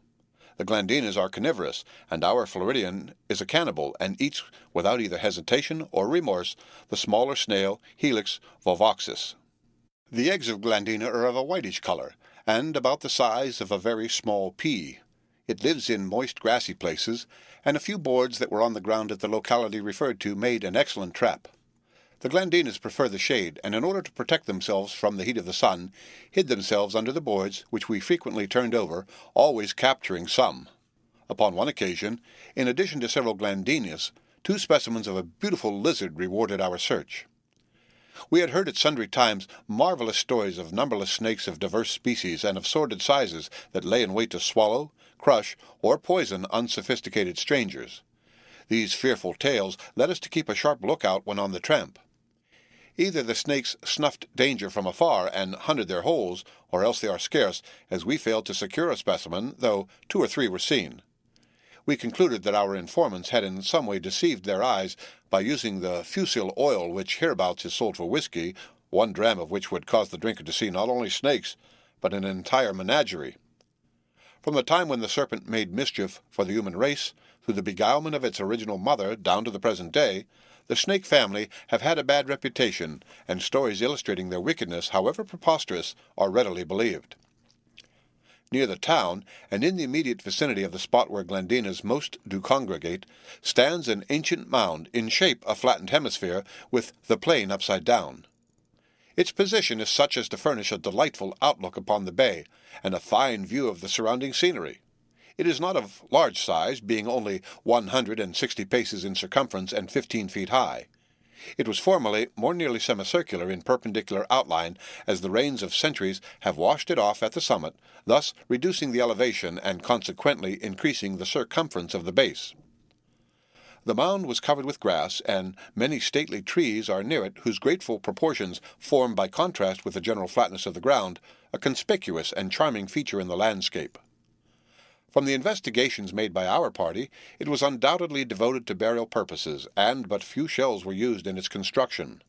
The Glandinas are carnivorous, and our Floridian is a cannibal, and eats without either hesitation or remorse the smaller snail Helix volvoxus. The eggs of Glandina are of a whitish color, and about the size of a very small pea. It lives in moist grassy places, and a few boards that were on the ground at the locality referred to made an excellent trap. The Glandinas prefer the shade, and in order to protect themselves from the heat of the sun, hid themselves under the boards, which we frequently turned over, always capturing some. Upon one occasion, in addition to several Glandinas, 2 specimens of a beautiful lizard rewarded our search. We had heard at sundry times marvelous stories of numberless snakes of diverse species and of sordid sizes that lay in wait to swallow, crush, or poison unsophisticated strangers. These fearful tales led us to keep a sharp lookout when on the tramp. Either the snakes snuffed danger from afar and hunted their holes, or else they are scarce, as we failed to secure a specimen, though 2 or 3 were seen. We concluded that our informants had in some way deceived their eyes by using the fusil oil which hereabouts is sold for whiskey, 1 dram of which would cause the drinker to see not only snakes, but an entire menagerie. From the time when the serpent made mischief for the human race, through the beguilement of its original mother down to the present day, the snake family have had a bad reputation, and stories illustrating their wickedness, however preposterous, are readily believed. Near the town, and in the immediate vicinity of the spot where Glandinas most do congregate, stands an ancient mound, in shape a flattened hemisphere, with the plain upside down. Its position is such as to furnish a delightful outlook upon the bay, and a fine view of the surrounding scenery. It is not of large size, being only 160 paces in circumference and 15 feet high. It was formerly more nearly semicircular in perpendicular outline, as the rains of centuries have washed it off at the summit, thus reducing the elevation and consequently increasing the circumference of the base. The mound was covered with grass, and many stately trees are near it, whose graceful proportions form, by contrast with the general flatness of the ground, a conspicuous and charming feature in the landscape. From the investigations made by our party, it was undoubtedly devoted to burial purposes, and but few shells were used in its construction.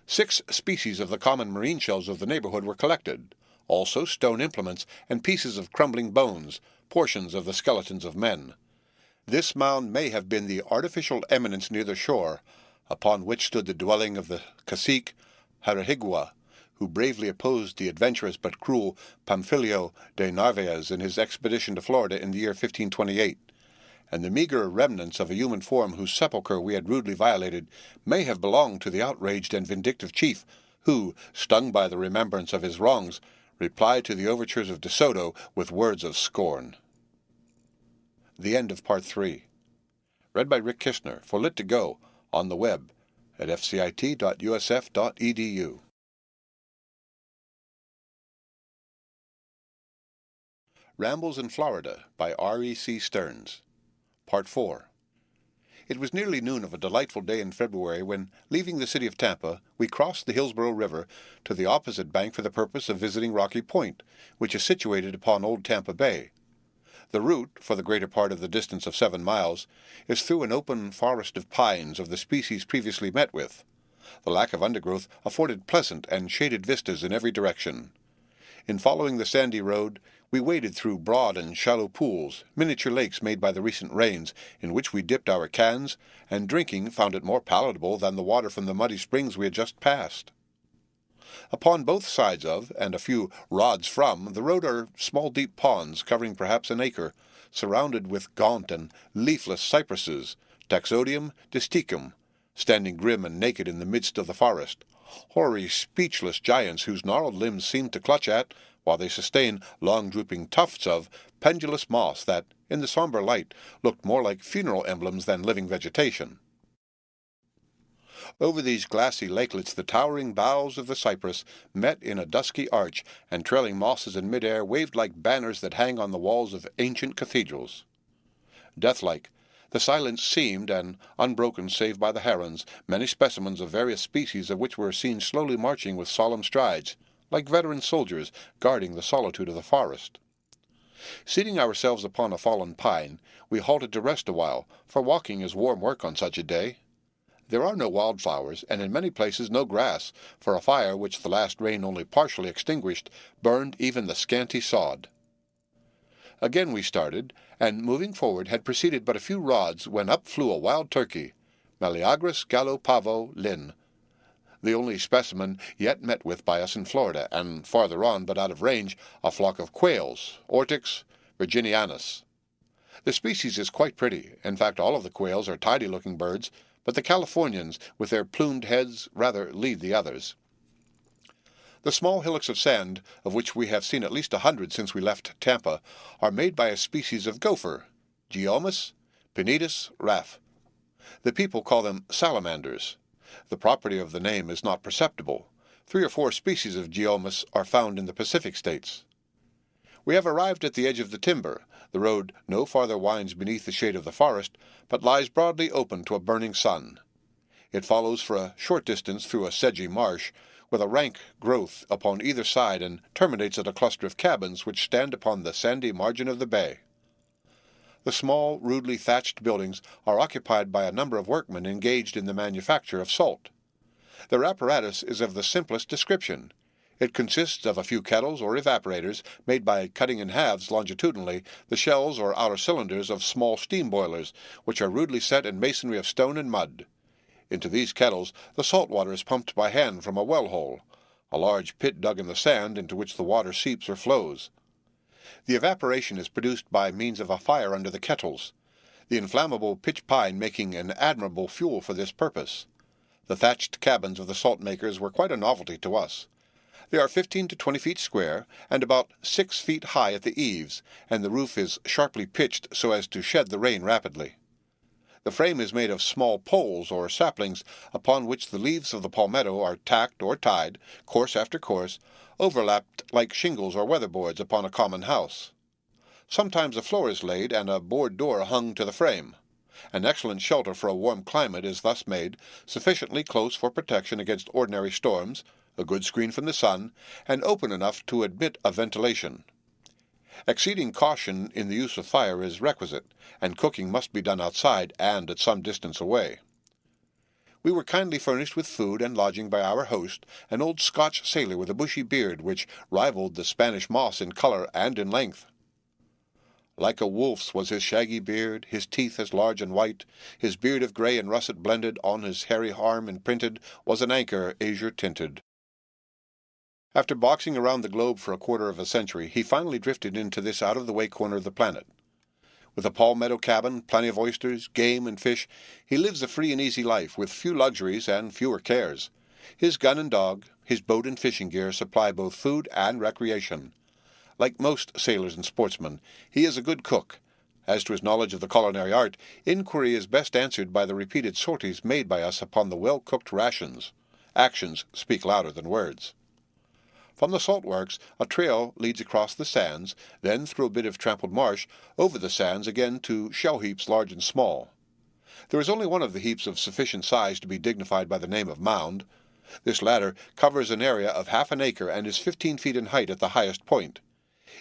6 species of the common marine shells of the neighborhood were collected, also stone implements and pieces of crumbling bones, portions of the skeletons of men. This mound may have been the artificial eminence near the shore, upon which stood the dwelling of the cacique Harahigua, who bravely opposed the adventurous but cruel Pamphilio de Narvaez in his expedition to Florida in the year 1528, and the meagre remnants of a human form whose sepulchre we had rudely violated may have belonged to the outraged and vindictive chief, who, stung by the remembrance of his wrongs, replied to the overtures of De Soto with words of scorn. The end of Part 3. Read by Rick Kishner for Lit2Go on the web at fcit.usf.edu. Rambles in Florida by R.E.C. Stearns. Part 4. It was nearly noon of a delightful day in February when, leaving the city of Tampa, we crossed the Hillsborough River to the opposite bank for the purpose of visiting Rocky Point, which is situated upon Old Tampa Bay. The route, for the greater part of the distance of 7 miles, is through an open forest of pines of the species previously met with. The lack of undergrowth afforded pleasant and shaded vistas in every direction. In following the sandy road, we waded through broad and shallow pools, miniature lakes made by the recent rains, in which we dipped our cans, and drinking found it more palatable than the water from the muddy springs we had just passed. Upon both sides of, and a few rods from, the road are small deep ponds covering perhaps an acre, surrounded with gaunt and leafless cypresses, Taxodium disticum, standing grim and naked in the midst of the forest, hoary, speechless giants whose gnarled limbs seem to clutch at, while they sustain long drooping tufts of pendulous moss that, in the sombre light, looked more like funeral emblems than living vegetation. Over these glassy lakelets the towering boughs of the cypress met in a dusky arch, and trailing mosses in mid-air waved like banners that hang on the walls of ancient cathedrals. Deathlike, the silence seemed, and unbroken save by the herons, many specimens of various species of which were seen slowly marching with solemn strides, like veteran soldiers guarding the solitude of the forest. Seating ourselves upon a fallen pine, we halted to rest awhile, for walking is warm work on such a day. There are no wildflowers, and in many places no grass, for a fire which the last rain only partially extinguished burned even the scanty sod. Again we started, and moving forward had proceeded but a few rods when up flew a wild turkey, Meleagris gallopavo Linn, the only specimen yet met with by us in Florida, and farther on, but out of range, a flock of quails, Ortix virginianus. The species is quite pretty. In fact, all of the quails are tidy-looking birds, but the Californians, with their plumed heads, rather lead the others. The small hillocks of sand, of which we have seen at least 100 since we left Tampa, are made by a species of gopher, Geomus pinnidus raf. The people call them salamanders. The property of the name is not perceptible. 3 or 4 species of Geomus are found in the Pacific states. We have arrived at the edge of the timber. The road no farther winds beneath the shade of the forest, but lies broadly open to a burning sun. It follows for a short distance through a sedgy marsh, with a rank growth upon either side, and terminates at a cluster of cabins which stand upon the sandy margin of the bay. The small, rudely thatched buildings are occupied by a number of workmen engaged in the manufacture of salt. Their apparatus is of the simplest description. It consists of a few kettles or evaporators made by cutting in halves longitudinally the shells or outer cylinders of small steam boilers, which are rudely set in masonry of stone and mud. Into these kettles the salt water is pumped by hand from a well-hole, a large pit dug in the sand into which the water seeps or flows. The evaporation is produced by means of a fire under the kettles, the inflammable pitch pine making an admirable fuel for this purpose. The thatched cabins of the salt makers were quite a novelty to us. They are 15 to 20 feet square, and about 6 feet high at the eaves, and the roof is sharply pitched so as to shed the rain rapidly. The frame is made of small poles or saplings, upon which the leaves of the palmetto are tacked or tied, course after course, overlapped like shingles or weatherboards upon a common house. Sometimes a floor is laid, and a board door hung to the frame. An excellent shelter for a warm climate is thus made, sufficiently close for protection against ordinary storms, a good screen from the sun, and open enough to admit of ventilation. Exceeding caution in the use of fire is requisite, and cooking must be done outside and at some distance away. We were kindly furnished with food and lodging by our host, an old Scotch sailor with a bushy beard which rivaled the Spanish moss in colour and in length. Like a wolf's was his shaggy beard, his teeth as large and white, his beard of grey and russet blended, on his hairy arm imprinted was an anchor azure tinted. After boxing around the globe for a quarter of a century, he finally drifted into this out-of-the-way corner of the planet. With a palmetto cabin, plenty of oysters, game, and fish, he lives a free and easy life, with few luxuries and fewer cares. His gun and dog, his boat and fishing gear supply both food and recreation. Like most sailors and sportsmen, he is a good cook. As to his knowledge of the culinary art, inquiry is best answered by the repeated sorties made by us upon the well-cooked rations. Actions speak louder than words. From the salt works, a trail leads across the sands, then through a bit of trampled marsh, over the sands again to shell heaps large and small. There is only one of the heaps of sufficient size to be dignified by the name of mound. This latter covers an area of half an acre and is 15 feet in height at the highest point.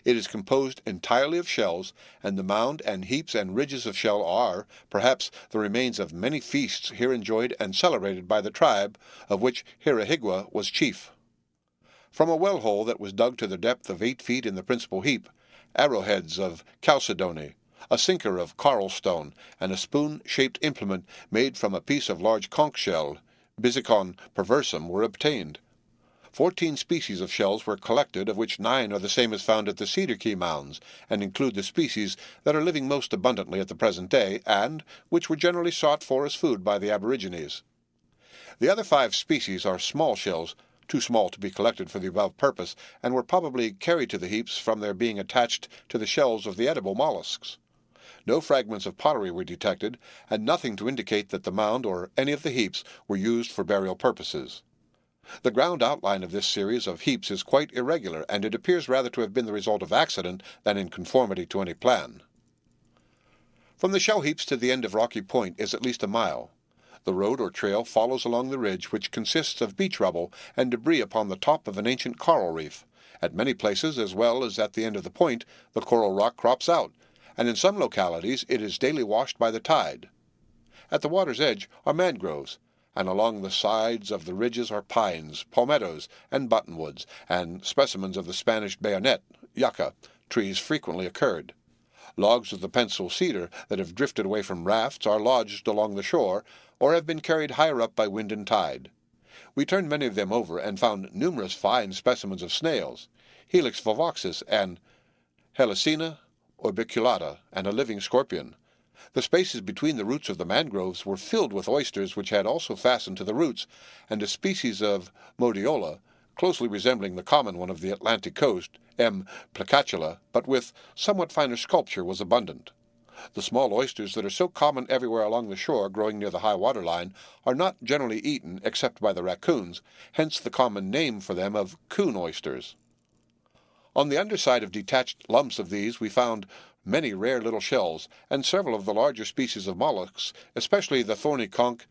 It is composed entirely of shells, and the mound and heaps and ridges of shell are, perhaps, the remains of many feasts here enjoyed and celebrated by the tribe, of which Hirahigua was chief. From a well-hole that was dug to the depth of 8 feet in the principal heap, arrowheads of chalcedony, a sinker of coral stone, and a spoon-shaped implement made from a piece of large conch shell, Bisicon perversum, were obtained. 14 species of shells were collected, of which 9 are the same as found at the Cedar Key mounds, and include the species that are living most abundantly at the present day, and which were generally sought for as food by the aborigines. The other 5 species are small shells, too small to be collected for the above purpose, and were probably carried to the heaps from their being attached to the shells of the edible mollusks. No fragments of pottery were detected, and nothing to indicate that the mound or any of the heaps were used for burial purposes. The ground outline of this series of heaps is quite irregular, and it appears rather to have been the result of accident than in conformity to any plan. From the shell heaps to the end of Rocky Point is at least a mile. The road or trail follows along the ridge, which consists of beach rubble and debris upon the top of an ancient coral reef. At many places, as well as at the end of the point, the coral rock crops out, and in some localities it is daily washed by the tide. At the water's edge are mangroves, and along the sides of the ridges are pines, palmettos, and buttonwoods, and specimens of the Spanish bayonet, yucca, trees frequently occurred. Logs of the pencil cedar that have drifted away from rafts are lodged along the shore, or have been carried higher up by wind and tide. We turned many of them over, and found numerous fine specimens of snails, Helix volvoxus and Helicina orbiculata, and a living scorpion. The spaces between the roots of the mangroves were filled with oysters, which had also fastened to the roots, and a species of modiola, closely resembling the common one of the Atlantic coast, M. placatula, but with somewhat finer sculpture, was abundant. The small oysters that are so common everywhere along the shore, growing near the high water line, are not generally eaten except by the raccoons, hence the common name for them of coon oysters. On the underside of detached lumps of these we found many rare little shells, and several of the larger species of mollusks, especially the thorny conch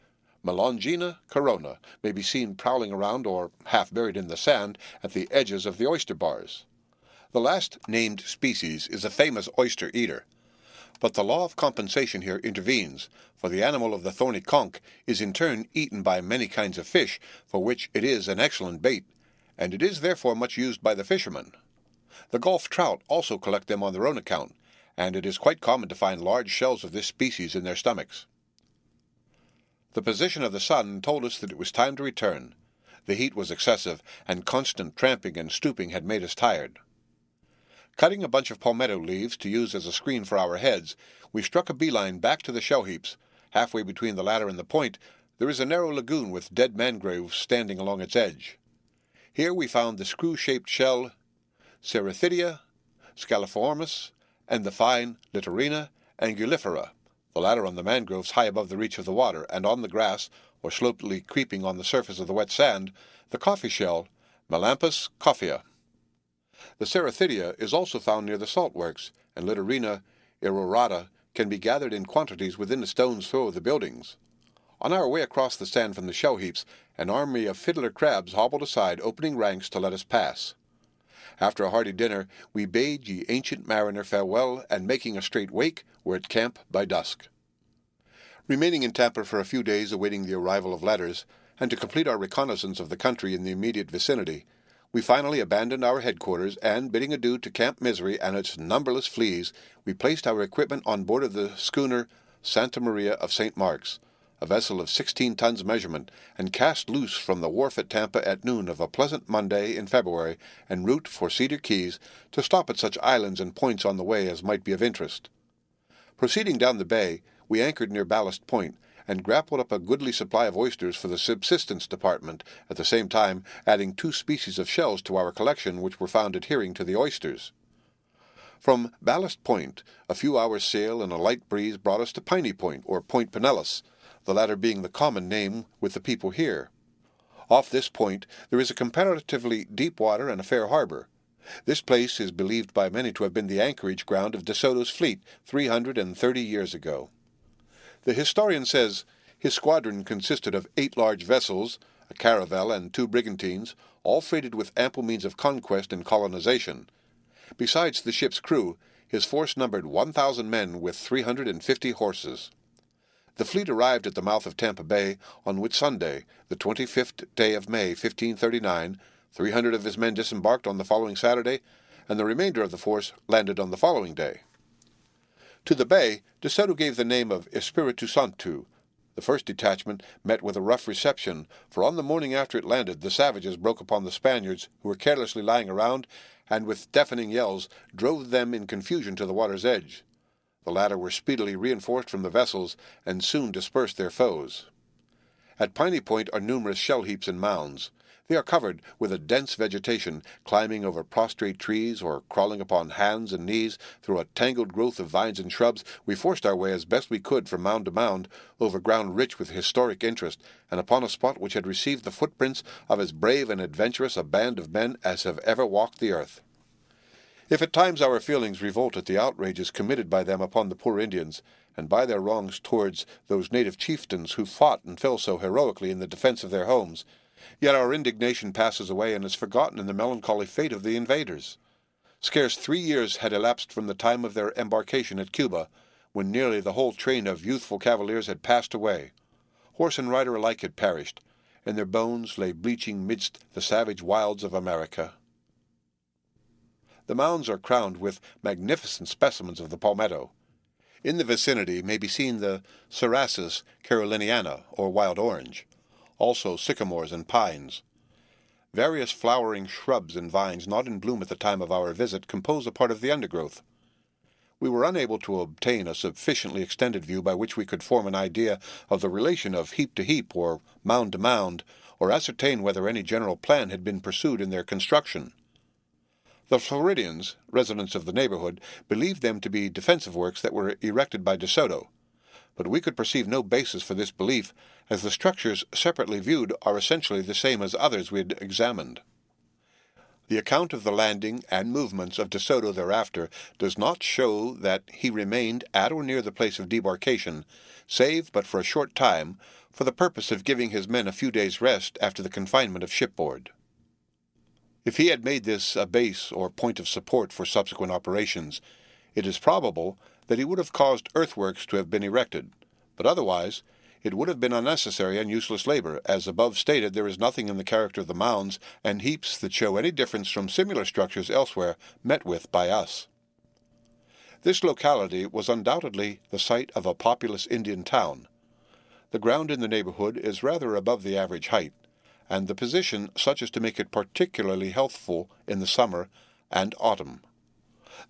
Melongina corona, may be seen prowling around or half buried in the sand at the edges of the oyster bars. The last named species is a famous oyster eater, but the law of compensation here intervenes, for the animal of the thorny conch is in turn eaten by many kinds of fish, for which it is an excellent bait, and it is therefore much used by the fishermen. The Gulf trout also collect them on their own account, and it is quite common to find large shells of this species in their stomachs. The position of the sun told us that it was time to return. The heat was excessive, and constant tramping and stooping had made us tired. Cutting a bunch of palmetto leaves to use as a screen for our heads, we struck a beeline back to the shell heaps. Halfway between the latter and the point, there is a narrow lagoon with dead mangroves standing along its edge. Here we found the screw-shaped shell Cerathidia scaliformis, and the fine Littorina angulifera, the latter on the mangroves high above the reach of the water, and on the grass, or slopely creeping on the surface of the wet sand, the coffee shell Melampus coffea. The Cerathidia is also found near the salt works, and Littorina irorata can be gathered in quantities within a stone's throw of the buildings. On our way across the sand from the shell heaps, an army of fiddler crabs hobbled aside, opening ranks to let us pass. After a hearty dinner, we bade ye ancient mariner farewell, and making a straight wake, were at camp by dusk. Remaining in Tampa for a few days awaiting the arrival of letters, and to complete our reconnaissance of the country in the immediate vicinity, we finally abandoned our headquarters, and, bidding adieu to Camp Misery and its numberless fleas, we placed our equipment on board of the schooner Santa Maria of St. Mark's, a vessel of 16 tons measurement, and cast loose from the wharf at Tampa at noon of a pleasant Monday in February, en route for Cedar Keys, to stop at such islands and points on the way as might be of interest. Proceeding down the bay, we anchored near Ballast Point, and grappled up a goodly supply of oysters for the subsistence department, at the same time adding 2 species of shells to our collection which were found adhering to the oysters. From Ballast Point, a few hours' sail and a light breeze brought us to Piney Point, or Point Pinellas, the latter being the common name with the people here. Off this point there is a comparatively deep water and a fair harbor. This place is believed by many to have been the anchorage ground of De Soto's fleet 330 years ago. The historian says his squadron consisted of 8 large vessels, a caravel and 2 brigantines, all freighted with ample means of conquest and colonization. Besides the ship's crew, his force numbered 1,000 men with 350 horses. The fleet arrived at the mouth of Tampa Bay on Whitsunday, the 25th day of May, 1539. 300 of his men disembarked on the following Saturday, and the remainder of the force landed on the following day. To the bay, De Soto gave the name of Espiritu Santo, The first detachment met with a rough reception, for on the morning after it landed the savages broke upon the Spaniards, who were carelessly lying around, and with deafening yells drove them in confusion to the water's edge. The latter were speedily reinforced from the vessels, and soon dispersed their foes. At Piney Point are numerous shell heaps and mounds. They are covered with a dense vegetation, climbing over prostrate trees or crawling upon hands and knees through a tangled growth of vines and shrubs. We forced our way as best we could from mound to mound, over ground rich with historic interest, and upon a spot which had received the footprints of as brave and adventurous a band of men as have ever walked the earth. If at times our feelings revolt at the outrages committed by them upon the poor Indians, and by their wrongs towards those native chieftains who fought and fell so heroically in the defense of their homes, yet our indignation passes away and is forgotten in the melancholy fate of the invaders. Scarce 3 years had elapsed from the time of their embarkation at Cuba, when nearly the whole train of youthful cavaliers had passed away. Horse and rider alike had perished, and their bones lay bleaching midst the savage wilds of America. The mounds are crowned with magnificent specimens of the palmetto. In the vicinity may be seen the Cerasus caroliniana, or wild orange, also sycamores and pines. Various flowering shrubs and vines not in bloom at the time of our visit compose a part of the undergrowth. We were unable to obtain a sufficiently extended view by which we could form an idea of the relation of heap to heap or mound to mound, or ascertain whether any general plan had been pursued in their construction. The Floridians, residents of the neighborhood, believed them to be defensive works that were erected by De Soto, but we could perceive no basis for this belief, as the structures separately viewed are essentially the same as others we had examined. The account of the landing and movements of De Soto thereafter does not show that he remained at or near the place of debarkation, save but for a short time, for the purpose of giving his men a few days' rest after the confinement of shipboard. If he had made this a base or point of support for subsequent operations, it is probable that he would have caused earthworks to have been erected, but otherwise it would have been unnecessary and useless labor. As above stated, there is nothing in the character of the mounds and heaps that show any difference from similar structures elsewhere met with by us. This locality was undoubtedly the site of a populous Indian town. The ground in the neighborhood is rather above the average height, and the position such as to make it particularly healthful in the summer and autumn.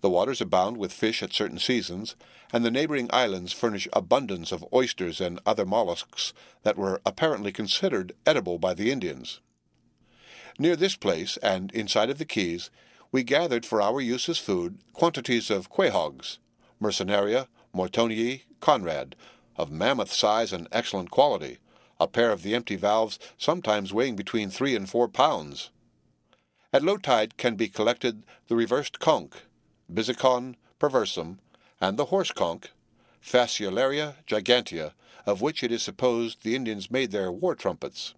The waters abound with fish at certain seasons, and the neighboring islands furnish abundance of oysters and other mollusks that were apparently considered edible by the Indians. Near this place, and inside of the Keys, we gathered for our use as food quantities of quahogs, Mercenaria, Mortonii, Conrad, of mammoth size and excellent quality, a pair of the empty valves sometimes weighing between 3 and 4 pounds. At low tide can be collected the reversed conch, Bisicon perversum, and the horse conch, Fasciolaria gigantea, of which it is supposed the Indians made their war trumpets.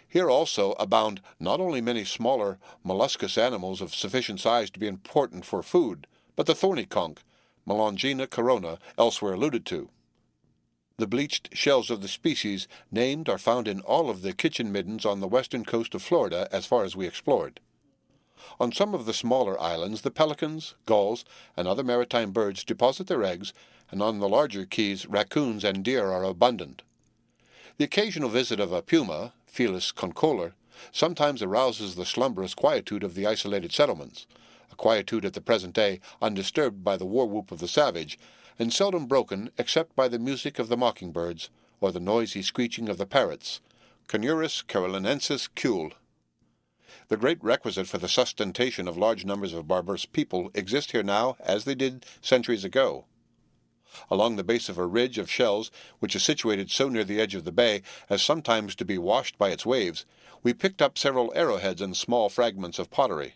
Here also abound not only many smaller molluscous animals of sufficient size to be important for food, but the thorny conch, Melongena corona, elsewhere alluded to. The bleached shells of the species named are found in all of the kitchen middens on the western coast of Florida as far as we explored. On some of the smaller islands the pelicans, gulls, and other maritime birds deposit their eggs, and on the larger keys raccoons and deer are abundant. The occasional visit of a puma, Felis concolor, sometimes arouses the slumberous quietude of the isolated settlements, a quietude at the present day undisturbed by the war-whoop of the savage, and seldom broken except by the music of the mockingbirds or the noisy screeching of the parrots, Conurus carolinensis cule. The great requisite for the sustentation of large numbers of barbarous people exist here now as they did centuries ago. Along the base of a ridge of shells, which is situated so near the edge of the bay as sometimes to be washed by its waves, we picked up several arrowheads and small fragments of pottery.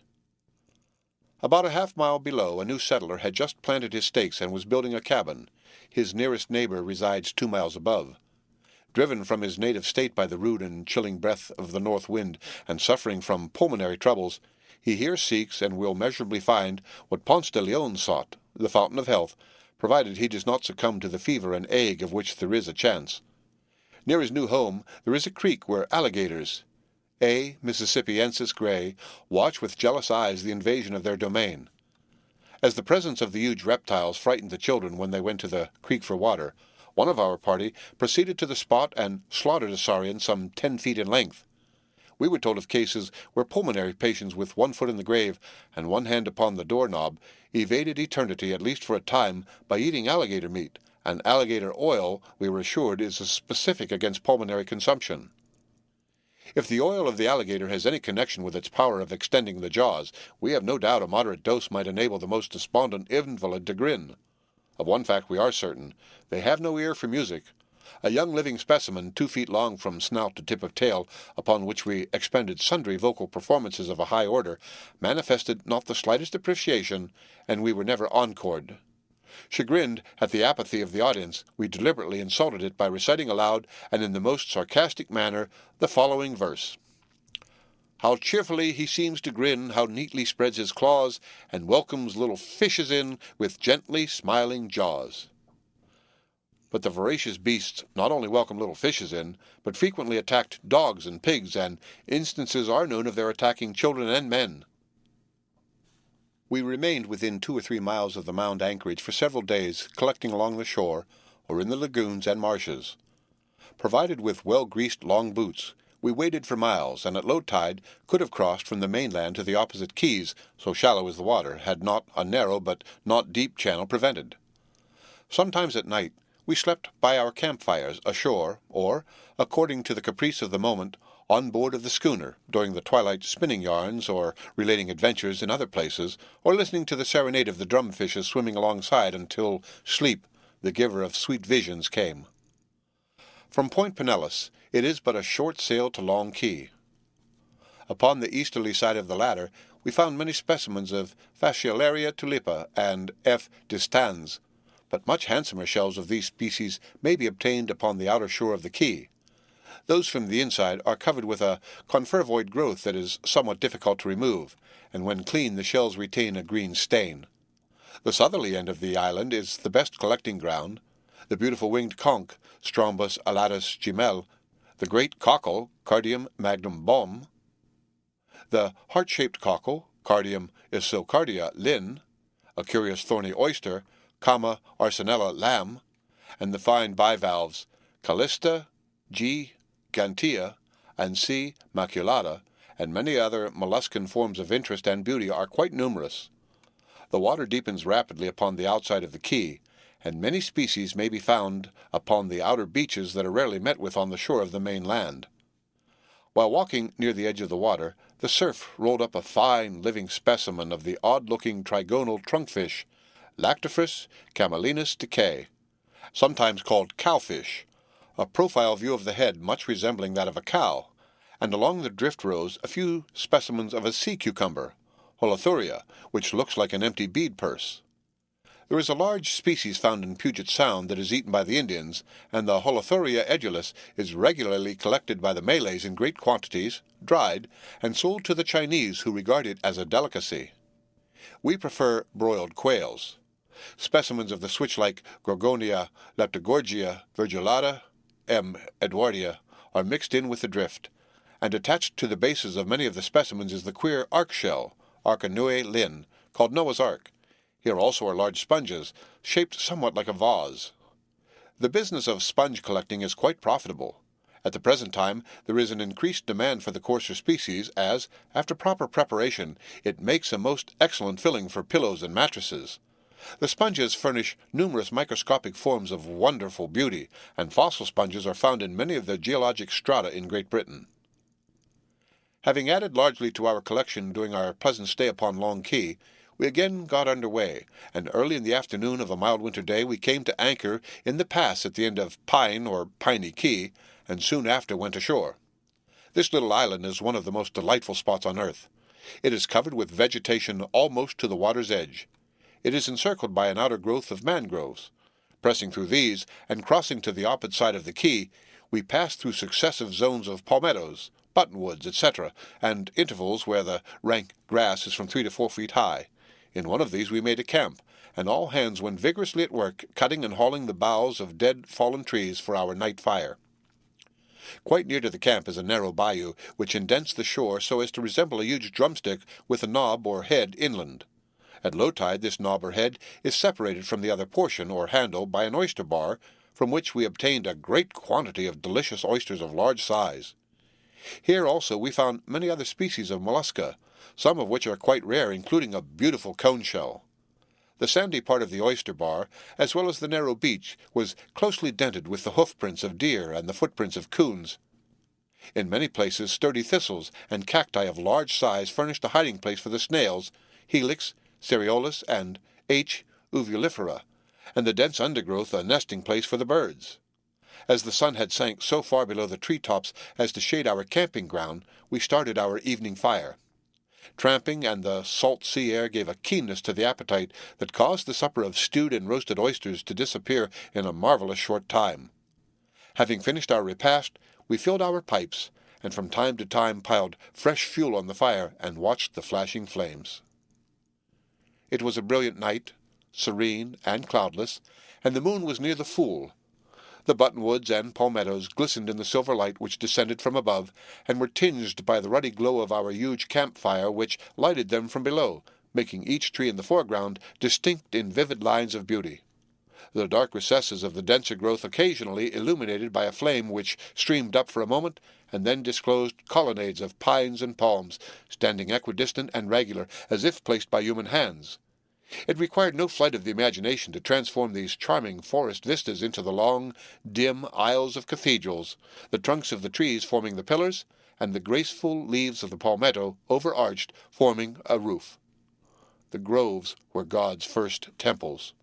About a half-mile below, a new settler had just planted his stakes and was building a cabin. His nearest neighbor resides 2 miles above. Driven from his native state by the rude and chilling breath of the north wind, and suffering from pulmonary troubles, he here seeks and will measurably find what Ponce de Leon sought, the fountain of health, provided he does not succumb to the fever and ague of which there is a chance. Near his new home there is a creek where alligators, A. Mississippiensis gray, watch with jealous eyes the invasion of their domain. As the presence of the huge reptiles frightened the children when they went to the creek for water, One of our party proceeded to the spot and slaughtered a saurian some 10 feet in length. We were told of cases where pulmonary patients with one foot in the grave and one hand upon the doorknob evaded eternity, at least for a time, by eating alligator meat, and alligator oil, we were assured, is a specific against pulmonary consumption. If the oil of the alligator has any connection with its power of extending the jaws, we have no doubt a moderate dose might enable the most despondent invalid to grin. Of one fact we are certain: they have no ear for music. A young living specimen, 2 feet long from snout to tip of tail, upon which we expended sundry vocal performances of a high order, manifested not the slightest appreciation, and we were never encored. Chagrined at the apathy of the audience, we deliberately insulted it by reciting aloud, and in the most sarcastic manner, the following verse: "How cheerfully he seems to grin, how neatly spreads his claws, and welcomes little fishes in with gently smiling jaws." But the voracious beasts not only welcomed little fishes in, but frequently attacked dogs and pigs, and instances are known of their attacking children and men. We remained within 2 or 3 miles of the mound anchorage for several days, collecting along the shore, or in the lagoons and marshes. Provided with well-greased long boots, we waded for miles, and at low tide could have crossed from the mainland to the opposite keys, so shallow is the water, had not a narrow but not deep channel prevented. Sometimes at night we slept by our campfires ashore, or, according to the caprice of the moment, on board of the schooner, during the twilight spinning yarns, or relating adventures in other places, or listening to the serenade of the drumfishes swimming alongside until sleep, the giver of sweet visions, came. From Point Pinellas it is but a short sail to Long Key. Upon the easterly side of the latter we found many specimens of Fasciolaria tulipa and F. distans, but much handsomer shells of these species may be obtained upon the outer shore of the key. Those from the inside are covered with a confervoid growth that is somewhat difficult to remove, and when clean the shells retain a green stain. The southerly end of the island is the best collecting ground. The beautiful winged conch, Strombus alatus gemel, the great cockle, Cardium magnum bom, the heart-shaped cockle, Cardium isocardia lin, a curious thorny oyster, Comma arsenella lamb, and the fine bivalves, Callista, G. gantia, and C. maculata, and many other molluscan forms of interest and beauty are quite numerous. The water deepens rapidly upon the outside of the key, and many species may be found upon the outer beaches that are rarely met with on the shore of the main land. While walking near the edge of the water, the surf rolled up a fine living specimen of the odd-looking trigonal trunkfish, Lactophorus camelinus decay, sometimes called cowfish, a profile view of the head much resembling that of a cow, and along the drift rows a few specimens of a sea cucumber, Holothuria, which looks like an empty bead purse. There is a large species found in Puget Sound that is eaten by the Indians, and the Holothuria edulis is regularly collected by the Malays in great quantities, dried, and sold to the Chinese, who regard it as a delicacy. We prefer broiled quails. Specimens of the switch-like Gorgonia leptogorgia virgulata M. edwardia are mixed in with the drift, and attached to the bases of many of the specimens is the queer ark shell, Arcanue lin, called Noah's Ark. Here also are large sponges, shaped somewhat like a vase. The business of sponge collecting is quite profitable. At the present time there is an increased demand for the coarser species, as, after proper preparation, it makes a most excellent filling for pillows and mattresses. The sponges furnish numerous microscopic forms of wonderful beauty, and fossil sponges are found in many of the geologic strata in Great Britain. Having added largely to our collection during our pleasant stay upon Long Key, we again got under way, and early in the afternoon of a mild winter day we came to anchor in the pass at the end of Pine or Piney Key, and soon after went ashore. This little island is one of the most delightful spots on earth. It is covered with vegetation almost to the water's edge. It is encircled by an outer growth of mangroves. Pressing through these, and crossing to the opposite side of the key, we passed through successive zones of palmettos, buttonwoods, etc., and intervals where the rank grass is from 3 to 4 feet high. In one of these we made a camp, and all hands went vigorously at work cutting and hauling the boughs of dead fallen trees for our night fire. Quite near to the camp is a narrow bayou, which indents the shore so as to resemble a huge drumstick with a knob or head inland. At low tide this knob or head is separated from the other portion, or handle, by an oyster bar, from which we obtained a great quantity of delicious oysters of large size. Here also we found many other species of mollusca, some of which are quite rare, including a beautiful cone shell. The sandy part of the oyster bar, as well as the narrow beach, was closely dented with the hoofprints of deer and the footprints of coons. In many places sturdy thistles and cacti of large size furnished a hiding place for the snails, Helix, Cereolus, and H. uvulifera, and the dense undergrowth a nesting place for the birds. As the sun had sank so far below the tree-tops as to shade our camping ground, we started our evening fire. Tramping and the salt sea air gave a keenness to the appetite that caused the supper of stewed and roasted oysters to disappear in a marvelous short time. Having finished our repast, we filled our pipes, and from time to time piled fresh fuel on the fire and watched the flashing flames. It was a brilliant night, serene and cloudless, and the moon was near the full. The buttonwoods and palmettos glistened in the silver light which descended from above, and were tinged by the ruddy glow of our huge campfire which lighted them from below, making each tree in the foreground distinct in vivid lines of beauty. The dark recesses of the denser growth occasionally illuminated by a flame which streamed up for a moment, and then disclosed colonnades of pines and palms, standing equidistant and regular, as if placed by human hands. It required no flight of the imagination to transform these charming forest vistas into the long, dim aisles of cathedrals, the trunks of the trees forming the pillars, and the graceful leaves of the palmetto, overarched, forming a roof. The groves were God's first temples.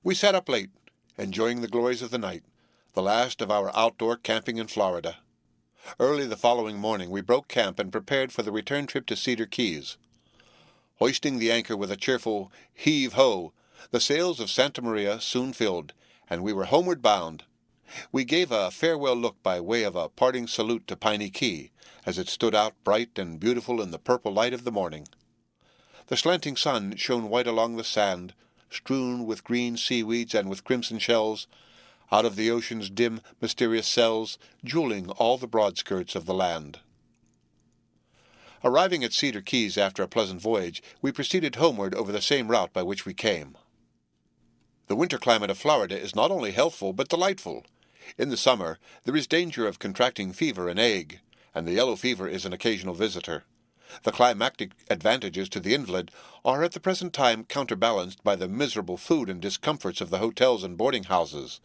We sat up late, enjoying the glories of the night, the last of our outdoor camping in Florida. Early the following morning we broke camp and prepared for the return trip to Cedar Keys. Hoisting the anchor with a cheerful heave-ho, the sails of Santa Maria soon filled, and we were homeward bound. We gave a farewell look by way of a parting salute to Piney Key, as it stood out bright and beautiful in the purple light of the morning. The slanting sun shone white along the sand, strewn with green seaweeds and with crimson shells, out of the ocean's dim, mysterious cells, jewelling all the broad skirts of the land. Arriving at Cedar Keys after a pleasant voyage, we proceeded homeward over the same route by which we came. The winter climate of Florida is not only healthful but delightful. In the summer there is danger of contracting fever and ague, and the yellow fever is an occasional visitor. The climatic advantages to the invalid are at the present time counterbalanced by the miserable food and discomforts of the hotels and boarding-houses.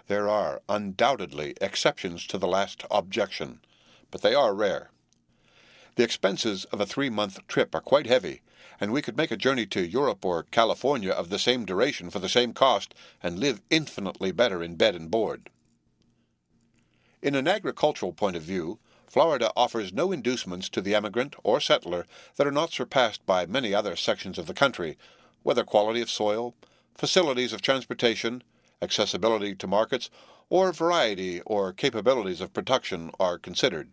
There are undoubtedly exceptions to the last objection, but they are rare. The expenses of a 3-month trip are quite heavy, and we could make a journey to Europe or California of the same duration for the same cost, and live infinitely better in bed and board. In an agricultural point of view, Florida offers no inducements to the emigrant or settler that are not surpassed by many other sections of the country, whether quality of soil, facilities of transportation, accessibility to markets, or variety or capabilities of production are considered.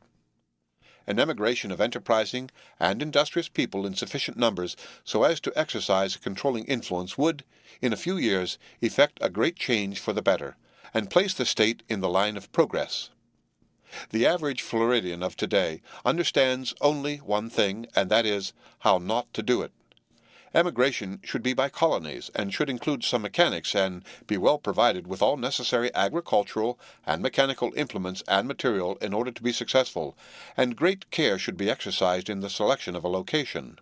An emigration of enterprising and industrious people in sufficient numbers so as to exercise a controlling influence would, in a few years, effect a great change for the better, and place the state in the line of progress. The average Floridian of today understands only one thing, and that is, how not to do it. Emigration should be by colonies, and should include some mechanics, and be well provided with all necessary agricultural and mechanical implements and material in order to be successful, and great care should be exercised in the selection of a location.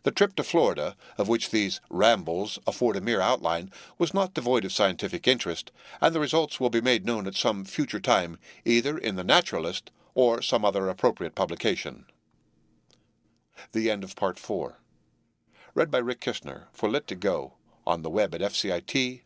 The trip to Florida, of which these rambles afford a mere outline, was not devoid of scientific interest, and the results will be made known at some future time, either in the Naturalist or some other appropriate publication. The end of Part 4. Read by Rick Kistner for Lit2Go on the web at fcit.usf.edu.